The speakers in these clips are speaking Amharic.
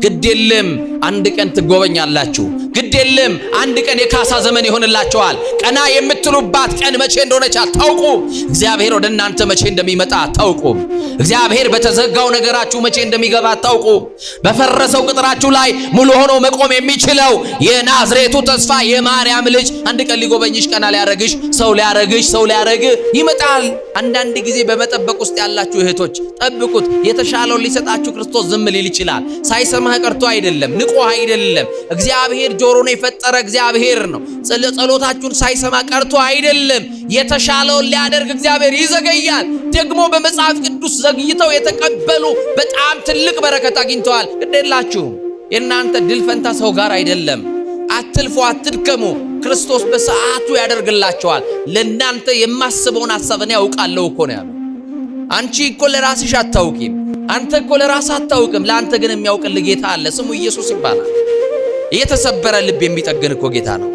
ግድ የለም አንድ ቀን ትጎበኛላችሁ። ግድ የለም አንድ ቀን የካሳ ዘመን ይሆንላችኋል። ቀና የምትሉባት ቀን መቼ እንደሆነች አታውቁ። እግዚአብሔር ወደ እናንተ መቼ እንደሚመጣ አታውቁ። እግዚአብሔር በተዘጋው ነገራችሁ መቼ እንደሚገባ አታውቁ። በፈረሰው ቅጥራችሁ ላይ ሙሉ ሆኖ መቆም የሚችለው የናዝሬቱ ተስፋ የማርያም ልጅ አንድ ቀን ሊጎበኝሽ፣ ቀና ሊያረግሽ፣ ሰው ሊያረግ ይመጣል። አንዳንድ ጊዜ በመጠበቅ ውስጥ ያላችሁ እህቶች ጠብቁት። የተሻለውን ሊሰጣችሁ ክርስቶስ ዝም ሊል ይችላል። ሳይሰማህ ቀርቶ አይደለም፣ ንቆህ አይደለም። እግዚአብሔር ጆሮን የፈጠረ እግዚአብሔር ነው። ጸሎታችሁን ሳይሰማ ቀርቶ አይደለም። የተሻለውን ሊያደርግ እግዚአብሔር ይዘገያል። ደግሞ በመጽሐፍ ቅዱስ ዘግይተው የተቀበሉ በጣም ትልቅ በረከት አግኝተዋል። ግዴላችሁ የእናንተ ድል ፈንታ ሰው ጋር አይደለም። አትልፉ፣ አትድከሙ። ክርስቶስ በሰዓቱ ያደርግላችኋል። ለእናንተ የማስበውን ሐሳብ እኔ ያውቃለሁ እኮ ነው ያለው። አንቺ እኮ ለራስሽ አታውቂም። አንተ እኮ ለራስህ አታውቅም። ለአንተ ግን የሚያውቅልህ ጌታ አለ። ስሙ ኢየሱስ ይባላል። የተሰበረ ልብ የሚጠግን እኮ ጌታ ነው።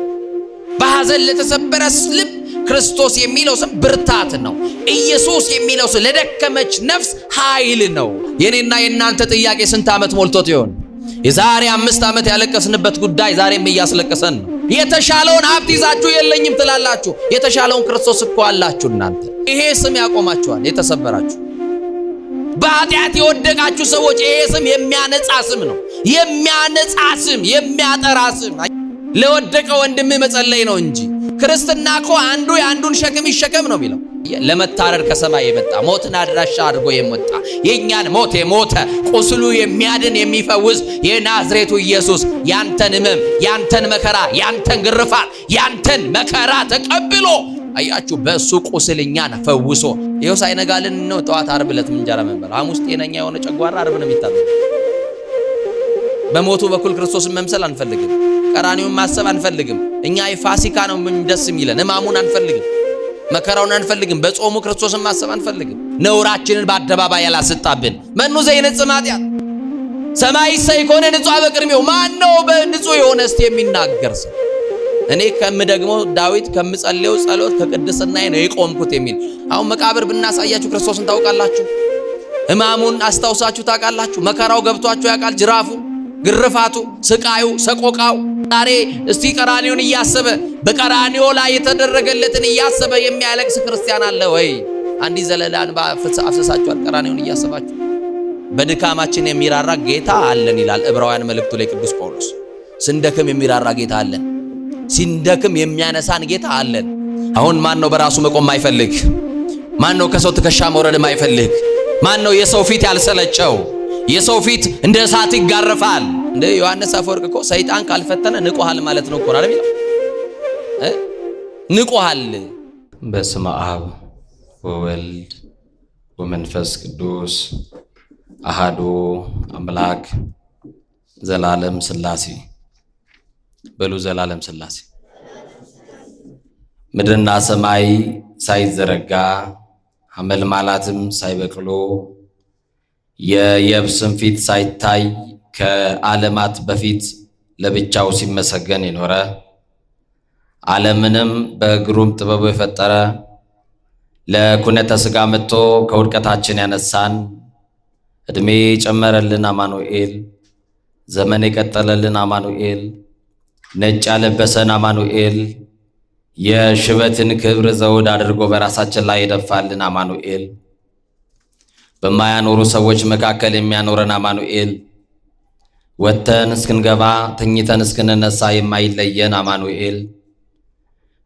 በሐዘን ለተሰበረ ልብ ክርስቶስ የሚለው ስም ብርታት ነው። ኢየሱስ የሚለው ስም ለደከመች ነፍስ ኃይል ነው። የኔና የእናንተ ጥያቄ ስንት ዓመት ሞልቶት ይሆን? የዛሬ 5 ዓመት ያለቀስንበት ጉዳይ ዛሬም እያስለቀሰን ነው። የተሻለውን ሀብት ይዛችሁ የለኝም ትላላችሁ። የተሻለውን ክርስቶስ እኮ አላችሁ እናንተ። ይሄ ስም ያቆማችኋል። የተሰበራችሁ በኃጢአት የወደቃችሁ ሰዎች ይሄ ስም የሚያነጻ ስም ነው። የሚያነጻ ስም፣ የሚያጠራ ስም። ለወደቀ ወንድም መጸለይ ነው እንጂ ክርስትና እኮ አንዱ የአንዱን ሸክም ይሸከም ነው የሚለው። ለመታረድ ከሰማይ የመጣ ሞትን አድራሻ አድርጎ የመጣ የኛን ሞት የሞተ ቁስሉ የሚያድን የሚፈውስ የናዝሬቱ ኢየሱስ ያንተን ሕመም፣ ያንተን መከራ፣ ያንተን ግርፋት፣ ያንተን መከራ ተቀብሎ አያችሁ በእሱ ቁስል እኛን ፈውሶ ይኸው ሳይነጋልን ነው ጠዋት ዓርብ ዕለት እንጀራ መንበል። ሐሙስ ጤነኛ የሆነ ጨጓራ ዓርብ ነው የሚታመው። በሞቱ በኩል ክርስቶስን መምሰል አንፈልግም። ቀራኒውን ማሰብ አንፈልግም። እኛ የፋሲካ ነው ደስ የሚለን። ሕማሙን አንፈልግም፣ መከራውን አንፈልግም። በጾሙ ክርስቶስን ማሰብ አንፈልግም። ነውራችንን በአደባባይ ያላስጣብን መኑ ዘይነጽእ ኃጢአት ሰማይ ሳይኮነ ንጹሕ በቅድሜው ማን ነው በንጹሕ የሆነ እስቲ የሚናገር ሰው? እኔ ደግሞ ዳዊት ከምጸልየው ጸሎት ከቅድስናዬ ነው የቆምኩት የሚል። አሁን መቃብር ብናሳያችሁ ክርስቶስን ታውቃላችሁ? ሕማሙን አስታውሳችሁ ታውቃላችሁ? መከራው ገብቷችሁ ያውቃል? ጅራፉ፣ ግርፋቱ፣ ስቃዩ፣ ሰቆቃው። ዛሬ እስቲ ቀራኒዮን እያሰበ በቀራኒዮ ላይ የተደረገለትን እያሰበ የሚያለቅስ ክርስቲያን አለ ወይ? አንዲት ዘለላን አፍስሳችኋል ቀራኒዮን እያሰባችሁ። በድካማችን የሚራራ ጌታ አለን ይላል ዕብራውያን መልእክቱ ላይ ቅዱስ ጳውሎስ። ስንደክም የሚራራ ጌታ አለን። ሲንደክም የሚያነሳን ጌታ አለን። አሁን ማን ነው በራሱ መቆም ማይፈልግ? ማን ነው ከሰው ትከሻ መውረድ ማይፈልግ? ማን ነው የሰው ፊት ያልሰለቸው? የሰው ፊት እንደ እሳት ይጋረፋል። እንደ ዮሐንስ አፈወርቅ እኮ ሰይጣን ካልፈተነ ንቆሃል ማለት ነው እኮ አይደል የሚለው? ንቆሃል። በስመ አብ ወወልድ ወመንፈስ ቅዱስ አሃዱ አምላክ ዘላለም ሥላሴ በሉ። ዘላለም ሥላሴ ምድርና ሰማይ ሳይዘረጋ አመልማላትም ሳይበቅሉ የየብስም ፊት ሳይታይ ከዓለማት በፊት ለብቻው ሲመሰገን የኖረ ዓለምንም በግሩም ጥበቡ የፈጠረ ለኩነተ ሥጋ መጥቶ ከውድቀታችን ያነሳን ዕድሜ የጨመረልን አማኑኤል፣ ዘመን የቀጠለልን አማኑኤል፣ ነጭ ያለበሰን አማኑኤል፣ የሽበትን ክብር ዘውድ አድርጎ በራሳችን ላይ የደፋልን አማኑኤል፣ በማያኖሩ ሰዎች መካከል የሚያኖረን አማኑኤል፣ ወጥተን እስክንገባ ተኝተን እስክንነሳ የማይለየን አማኑኤል፣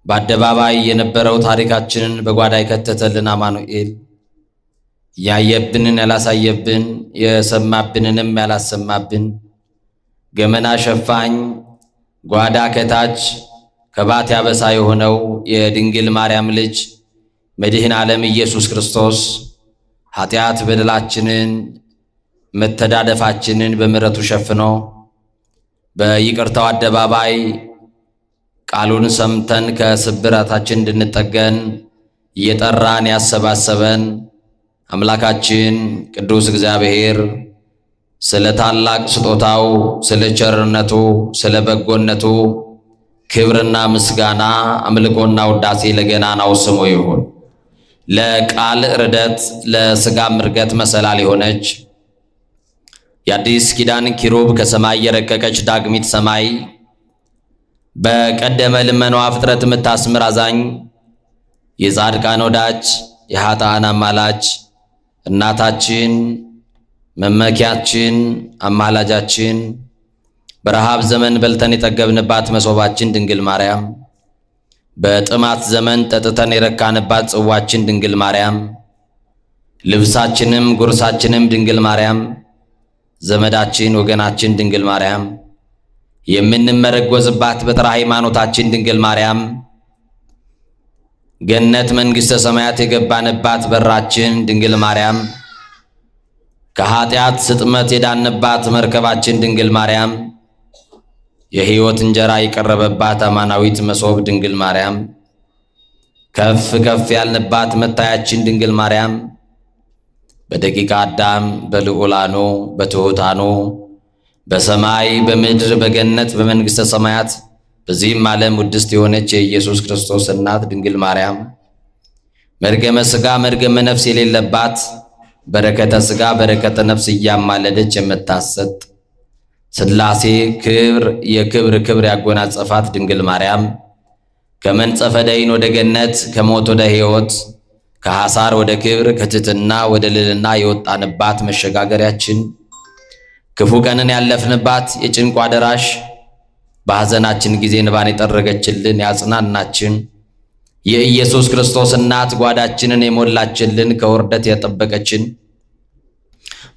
በአደባባይ የነበረው ታሪካችንን በጓዳ የከተተልን አማኑኤል፣ ያየብንን ያላሳየብን የሰማብንንም ያላሰማብን ገመና ሸፋኝ ጓዳ ከታች ከባት ያበሳ የሆነው የድንግል ማርያም ልጅ መድኃኔ ዓለም ኢየሱስ ክርስቶስ ኃጢአት በደላችንን መተዳደፋችንን በምሕረቱ ሸፍኖ በይቅርታው አደባባይ ቃሉን ሰምተን ከስብራታችን እንድንጠገን እየጠራን ያሰባሰበን አምላካችን ቅዱስ እግዚአብሔር ስለ ታላቅ ስጦታው፣ ስለ ቸርነቱ፣ ስለ በጎነቱ ክብርና ምስጋና አምልኮና ውዳሴ ለገናናው ስሙ ይሁን። ለቃል ርደት ለሥጋም እርገት መሰላል የሆነች የአዲስ ኪዳን ኪሩብ ከሰማይ የረቀቀች ዳግሚት ሰማይ በቀደመ ልመኗ ፍጥረት የምታስምር አዛኝ የጻድቃን ወዳጅ የኃጥአን አማላጅ እናታችን መመኪያችን አማላጃችን በረሃብ ዘመን በልተን የጠገብንባት መሶባችን ድንግል ማርያም በጥማት ዘመን ጠጥተን የረካንባት ጽዋችን ድንግል ማርያም ልብሳችንም ጉርሳችንም ድንግል ማርያም ዘመዳችን ወገናችን ድንግል ማርያም የምንመረጎዝባት በጥራ ሃይማኖታችን ድንግል ማርያም ገነት መንግሥተ ሰማያት የገባንባት በራችን ድንግል ማርያም ከኃጢአት ስጥመት የዳንባት መርከባችን ድንግል ማርያም የሕይወት እንጀራ የቀረበባት አማናዊት መሶብ ድንግል ማርያም ከፍ ከፍ ያልንባት መታያችን ድንግል ማርያም በደቂቀ አዳም በልዑላኑ በትሑታኑ በሰማይ በምድር በገነት በመንግሥተ ሰማያት በዚህም ዓለም ውድስት የሆነች የኢየሱስ ክርስቶስ እናት ድንግል ማርያም መርገመ ሥጋ መርገመ ነፍስ የሌለባት በረከተ ሥጋ በረከተ ነፍስ እያማለደች የምታሰጥ ሥላሴ ክብር የክብር ክብር ያጎናጸፋት ድንግል ማርያም ከመንጸፈ ደይን ወደ ገነት ከሞት ወደ ሕይወት ከሐሳር ወደ ክብር ከትሕትና ወደ ልዕልና የወጣንባት መሸጋገሪያችን ክፉ ቀንን ያለፍንባት የጭንቋ ደራሽ በሐዘናችን ጊዜ እንባን የጠረገችልን ያጽናናችን የኢየሱስ ክርስቶስ እናት ጓዳችንን የሞላችልን ከውርደት የጠበቀችን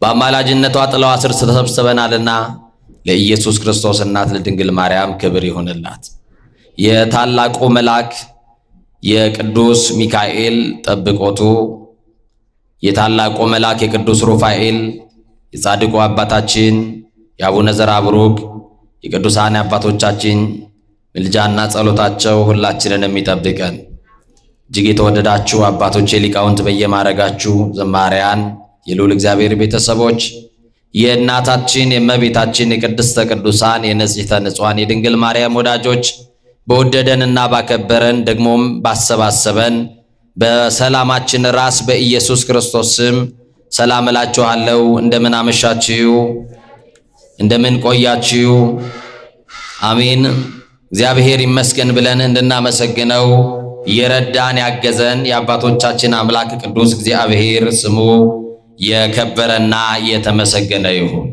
በአማላጅነቷ ጥላዋ ስር ተሰብስበናልና ለኢየሱስ ክርስቶስ እናት ለድንግል ማርያም ክብር ይሁንላት። የታላቁ መልአክ የቅዱስ ሚካኤል ጠብቆቱ የታላቁ መልአክ የቅዱስ ሩፋኤል የጻድቁ አባታችን የአቡነ ዘርአብሩክ የቅዱሳን አባቶቻችን ምልጃና ጸሎታቸው ሁላችንን የሚጠብቀን። እጅግ የተወደዳችሁ አባቶቼ ሊቃውንት በየማረጋችሁ ዘማሪያን የልዑል እግዚአብሔር ቤተሰቦች የእናታችን የእመቤታችን የቅድስተ ቅዱሳን የንጽሕተ ንጹሐን የድንግል ማርያም ወዳጆች በወደደንና ባከበረን ደግሞም ባሰባሰበን በሰላማችን ራስ በኢየሱስ ክርስቶስ ስም ሰላም እላችኋለሁ። እንደምን አመሻችሁ? እንደምን ቆያችሁ? አሜን። እግዚአብሔር ይመስገን ብለን እንድናመሰግነው የረዳን ያገዘን የአባቶቻችን አምላክ ቅዱስ እግዚአብሔር ስሙ የከበረና የተመሰገነ ይሁን።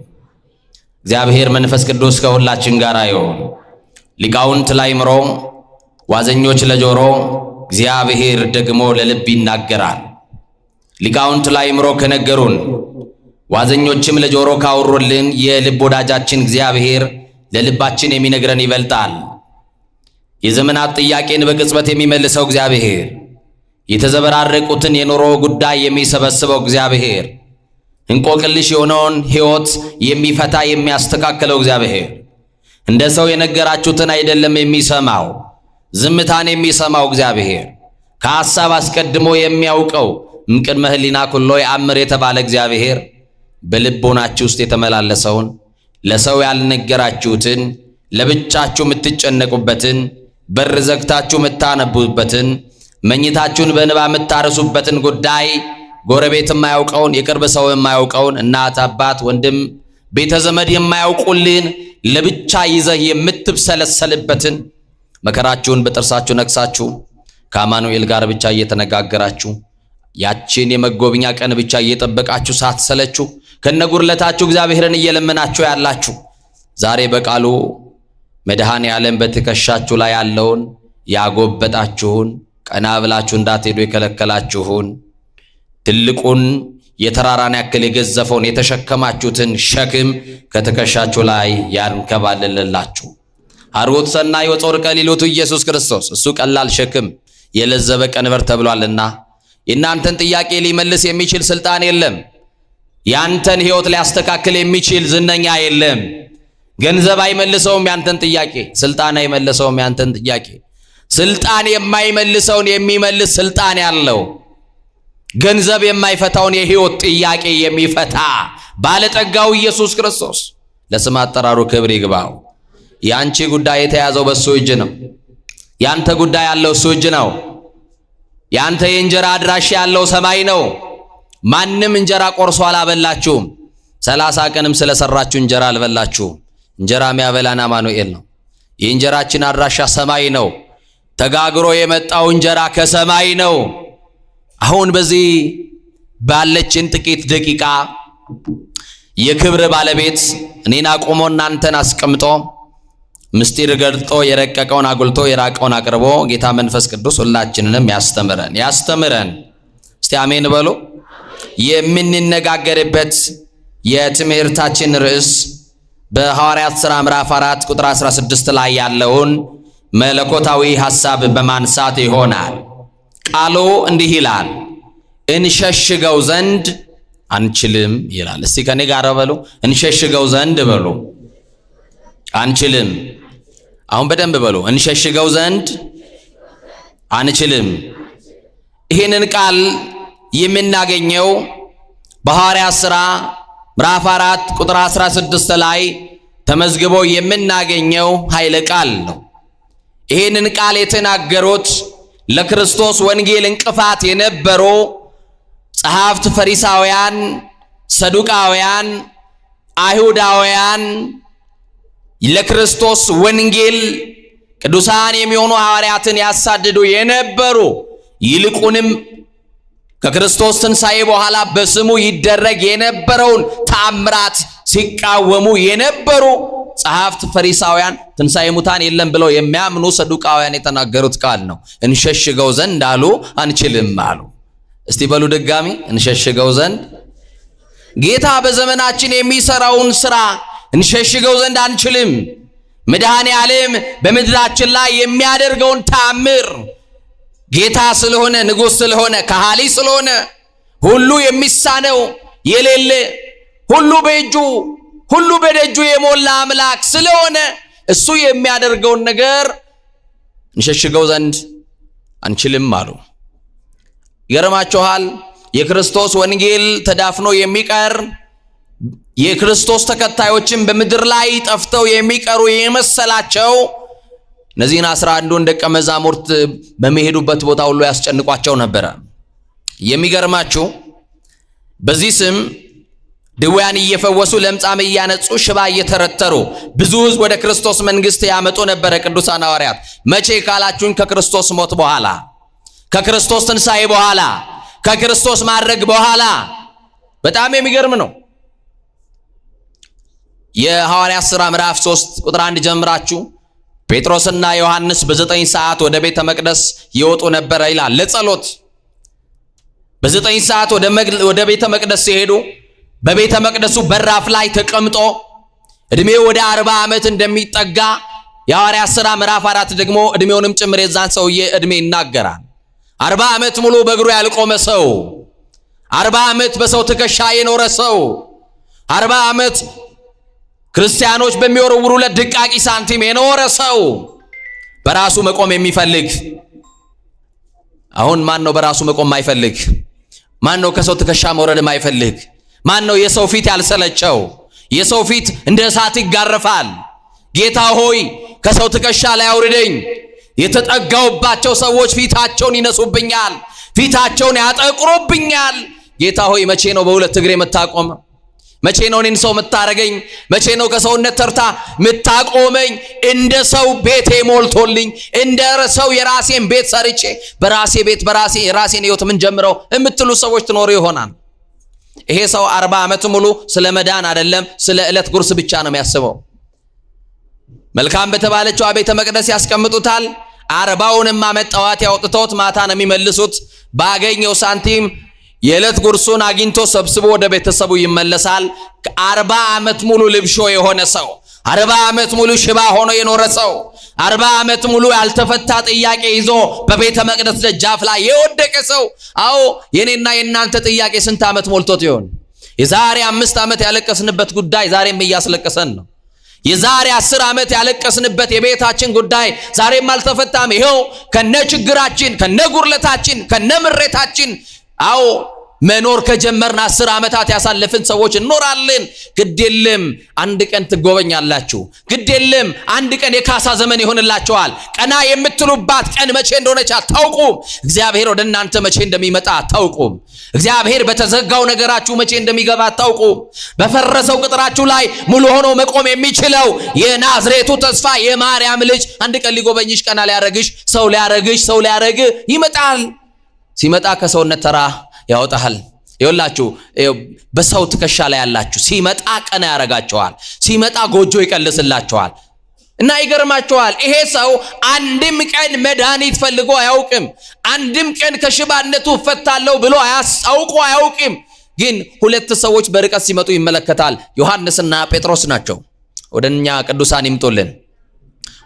እግዚአብሔር መንፈስ ቅዱስ ከሁላችን ጋር ይሁን። ሊቃውንት ለአእምሮ ዋዘኞች ለጆሮ እግዚአብሔር ደግሞ ለልብ ይናገራል። ሊቃውንት ለአእምሮ ከነገሩን ዋዘኞችም ለጆሮ ካወሩልን የልብ ወዳጃችን እግዚአብሔር ለልባችን የሚነግረን ይበልጣል። የዘመናት ጥያቄን በቅጽበት የሚመልሰው እግዚአብሔር፣ የተዘበራረቁትን የኑሮ ጉዳይ የሚሰበስበው እግዚአብሔር፣ እንቆቅልሽ የሆነውን ሕይወት የሚፈታ የሚያስተካክለው እግዚአብሔር፣ እንደ ሰው የነገራችሁትን አይደለም የሚሰማው፣ ዝምታን የሚሰማው እግዚአብሔር፣ ከሐሳብ አስቀድሞ የሚያውቀው እምቅድመ ሕሊና ኩሎ ይአምር የተባለ እግዚአብሔር በልቦናችሁ ውስጥ የተመላለሰውን ለሰው ያልነገራችሁትን ለብቻችሁ የምትጨነቁበትን በር ዘግታችሁ የምታነቡበትን መኝታችሁን በእንባ የምታርሱበትን ጉዳይ ጎረቤት የማያውቀውን የቅርብ ሰው የማያውቀውን እናት አባት ወንድም ቤተ ዘመድ የማያውቁልን ለብቻ ይዘህ የምትብሰለሰልበትን መከራችሁን በጥርሳችሁ ነክሳችሁ ከአማኑኤል ጋር ብቻ እየተነጋገራችሁ ያችን የመጎብኛ ቀን ብቻ እየጠበቃችሁ ሳትሰለችሁ ከነጉርለታችሁ እግዚአብሔርን እየለመናችሁ ያላችሁ ዛሬ በቃሉ መድኃኔ ዓለም በትከሻችሁ ላይ ያለውን ያጎበጣችሁን ቀና ብላችሁ እንዳትሄዱ የከለከላችሁን ትልቁን የተራራን ያክል የገዘፈውን የተሸከማችሁትን ሸክም ከትከሻችሁ ላይ ያንከባልልላችሁ። አርዑት ሰናይ ወጾርቀ ሊሎቱ ኢየሱስ ክርስቶስ እሱ ቀላል ሸክም የለዘበ ቀንበር ተብሏልና የእናንተን ጥያቄ ሊመልስ የሚችል ስልጣን የለም። ያንተን ሕይወት ሊያስተካክል የሚችል ዝነኛ የለም። ገንዘብ አይመልሰውም ያንተን ጥያቄ፣ ስልጣን አይመልሰውም ያንተን ጥያቄ። ስልጣን የማይመልሰውን የሚመልስ ስልጣን ያለው፣ ገንዘብ የማይፈታውን የሕይወት ጥያቄ የሚፈታ ባለጠጋው ኢየሱስ ክርስቶስ ለስም አጠራሩ ክብር ይግባው። ያንቺ ጉዳይ የተያዘው በሱ እጅ ነው። ያንተ ጉዳይ ያለው እሱ እጅ ነው። ያንተ የእንጀራ አድራሽ ያለው ሰማይ ነው። ማንም እንጀራ ቆርሶ አላበላችሁም። 30 ቀንም ስለሰራችሁ እንጀራ አልበላችሁ። እንጀራ የሚያበላን አማኑኤል ነው። የእንጀራችን አድራሻ ሰማይ ነው። ተጋግሮ የመጣው እንጀራ ከሰማይ ነው። አሁን በዚህ ባለችን ጥቂት ደቂቃ የክብር ባለቤት እኔን አቁሞ እናንተን አስቀምጦ ምስጢር ገልጦ የረቀቀውን አጉልቶ የራቀውን አቅርቦ ጌታ መንፈስ ቅዱስ ሁላችንንም ያስተምረን። እስቲ አሜን በሉ። የምንነጋገርበት የትምህርታችን ርዕስ በሐዋርያት ሥራ ምዕራፍ 4 ቁጥር 16 ላይ ያለውን መለኮታዊ ሐሳብ በማንሳት ይሆናል። ቃሉ እንዲህ ይላል፣ እንሸሽገው ዘንድ አንችልም ይላል። እስቲ ከኔ ጋር በሉ፣ እንሸሽገው ዘንድ በሉ፣ አንችልም። አሁን በደንብ በሉ፣ እንሸሽገው ዘንድ አንችልም። ይህንን ቃል የምናገኘው በሐዋርያት ሥራ ምዕራፍ 4 ቁጥር 16 ላይ ተመዝግቦ የምናገኘው ኃይለ ቃል ነው። ይህንን ቃል የተናገሩት ለክርስቶስ ወንጌል እንቅፋት የነበሩ ጸሐፍት ፈሪሳውያን፣ ሰዱቃውያን፣ አይሁዳውያን ለክርስቶስ ወንጌል ቅዱሳን የሚሆኑ ሐዋርያትን ያሳድዱ የነበሩ ይልቁንም ከክርስቶስ ትንሣኤ በኋላ በስሙ ይደረግ የነበረውን ተአምራት ሲቃወሙ የነበሩ ጸሐፍት ፈሪሳውያን ትንሣኤ ሙታን የለም ብለው የሚያምኑ ሰዱቃውያን የተናገሩት ቃል ነው። እንሸሽገው ዘንድ አሉ፣ አንችልም አሉ። እስቲ በሉ ድጋሚ፣ እንሸሽገው ዘንድ። ጌታ በዘመናችን የሚሰራውን ሥራ እንሸሽገው ዘንድ አንችልም። መድኃኔ ዓለም በምድራችን ላይ የሚያደርገውን ተአምር ጌታ ስለሆነ፣ ንጉሥ ስለሆነ፣ ከሃሊ ስለሆነ፣ ሁሉ የሚሳነው የሌለ፣ ሁሉ በእጁ ሁሉ በደጁ የሞላ አምላክ ስለሆነ እሱ የሚያደርገውን ነገር እንሸሽገው ዘንድ አንችልም አሉ። ይገርማችኋል። የክርስቶስ ወንጌል ተዳፍኖ የሚቀር የክርስቶስ ተከታዮችን በምድር ላይ ጠፍተው የሚቀሩ የመሰላቸው እነዚህን 11ዱን ደቀ መዛሙርት በሚሄዱበት ቦታ ሁሉ ያስጨንቋቸው ነበረ። የሚገርማችሁ በዚህ ስም ድውያን እየፈወሱ ለምጻም እያነጹ ሽባ እየተረተሩ ብዙ ሕዝብ ወደ ክርስቶስ መንግሥት ያመጡ ነበረ ቅዱሳን ሐዋርያት። መቼ ካላችሁኝ ከክርስቶስ ሞት በኋላ፣ ከክርስቶስ ትንሣኤ በኋላ፣ ከክርስቶስ ማድረግ በኋላ። በጣም የሚገርም ነው። የሐዋርያት ሥራ ምዕራፍ 3 ቁጥር 1 ጀምራችሁ ጴጥሮስና ዮሐንስ በ9 ሰዓት ወደ ቤተ መቅደስ ይወጡ ነበረ ይላል ለጸሎት። በ9 ሰዓት ወደ ቤተ መቅደስ ሲሄዱ በቤተ መቅደሱ በራፍ ላይ ተቀምጦ እድሜው ወደ 40 ዓመት እንደሚጠጋ የሐዋርያት ሥራ ምዕራፍ 4 ደግሞ እድሜውንም ጭምር የዛን ሰውዬ እድሜ ይናገራል። 40 ዓመት ሙሉ በእግሩ ያልቆመ ሰው፣ 40 ዓመት በሰው ትከሻ የኖረ ሰው፣ 40 ዓመት ክርስቲያኖች በሚወረውሩለት ድቃቂ ሳንቲም የኖረ ሰው፣ በራሱ መቆም የሚፈልግ። አሁን ማን ነው በራሱ መቆም የማይፈልግ? ማን ነው ከሰው ትከሻ መውረድ የማይፈልግ? ማን ነው የሰው ፊት ያልሰለቸው? የሰው ፊት እንደ እሳት ይጋረፋል። ጌታ ሆይ ከሰው ትከሻ ላይ አውርደኝ። የተጠጋውባቸው ሰዎች ፊታቸውን ይነሱብኛል፣ ፊታቸውን ያጠቁሩብኛል። ጌታ ሆይ መቼ ነው በሁለት እግሬ የምታቆም? መቼ ነው እኔን ሰው የምታረገኝ? መቼ ነው ከሰውነት ተርታ የምታቆመኝ? እንደ ሰው ቤቴ ሞልቶልኝ፣ እንደ ሰው የራሴን ቤት ሰርቼ በራሴ ቤት በራሴ የራሴን ሕይወት ምን ጀምረው የምትሉ ሰዎች ትኖሩ ይሆናል። ይሄ ሰው 40 ዓመት ሙሉ ስለ መዳን አይደለም ስለ ዕለት ጉርስ ብቻ ነው የሚያስበው። መልካም በተባለችው ቤተ መቅደስ ያስቀምጡታል። 40ውንም ዓመት ጠዋት ያወጥተውት ማታ ነው የሚመልሱት። ባገኘው ሳንቲም የዕለት ጉርሱን አግኝቶ ሰብስቦ ወደ ቤተሰቡ ይመለሳል። 40 ዓመት ሙሉ ልብሾ የሆነ ሰው፣ 40 ዓመት ሙሉ ሽባ ሆኖ የኖረ ሰው፣ 40 ዓመት ሙሉ ያልተፈታ ጥያቄ ይዞ በቤተ መቅደስ ደጃፍ ላይ የወደቀ ሰው። አዎ የኔና የናንተ ጥያቄ ስንት ዓመት ሞልቶት ይሆን? የዛሬ 5 ዓመት ያለቀስንበት ጉዳይ ዛሬም እያስለቀሰን ነው። የዛሬ 10 ዓመት ያለቀስንበት የቤታችን ጉዳይ ዛሬም አልተፈታም። ይሄው ከነ ችግራችን፣ ከነ ጉርለታችን፣ ከነ ምሬታችን፣ አዎ መኖር ከጀመርን 10 ዓመታት ያሳለፍን ሰዎች እንኖራለን። ግዴለም አንድ ቀን ትጎበኛላችሁ። ግዴለም አንድ ቀን የካሳ ዘመን ይሆንላችኋል። ቀና የምትሉባት ቀን መቼ እንደሆነች አታውቁም። እግዚአብሔር ወደ እናንተ መቼ እንደሚመጣ አታውቁም። እግዚአብሔር በተዘጋው ነገራችሁ መቼ እንደሚገባ አታውቁም። በፈረሰው ቅጥራችሁ ላይ ሙሉ ሆኖ መቆም የሚችለው የናዝሬቱ ተስፋ የማርያም ልጅ አንድ ቀን ሊጎበኝሽ፣ ቀና ሊያረግሽ፣ ሰው ሊያረግ ይመጣል። ሲመጣ ከሰውነት ተራ ያወጣል። ይኸውላችሁ በሰው ትከሻ ላይ ያላችሁ ሲመጣ ቀና ያረጋቸዋል። ሲመጣ ጎጆ ይቀልስላቸዋል። እና ይገርማቸዋል። ይሄ ሰው አንድም ቀን መድኃኒት ፈልጎ አያውቅም። አንድም ቀን ከሽባነቱ እፈታለሁ ብሎ አያውቅም። ግን 2 ሰዎች በርቀት ሲመጡ ይመለከታል። ዮሐንስና ጴጥሮስ ናቸው። ወደኛ ቅዱሳን ይምጡልን።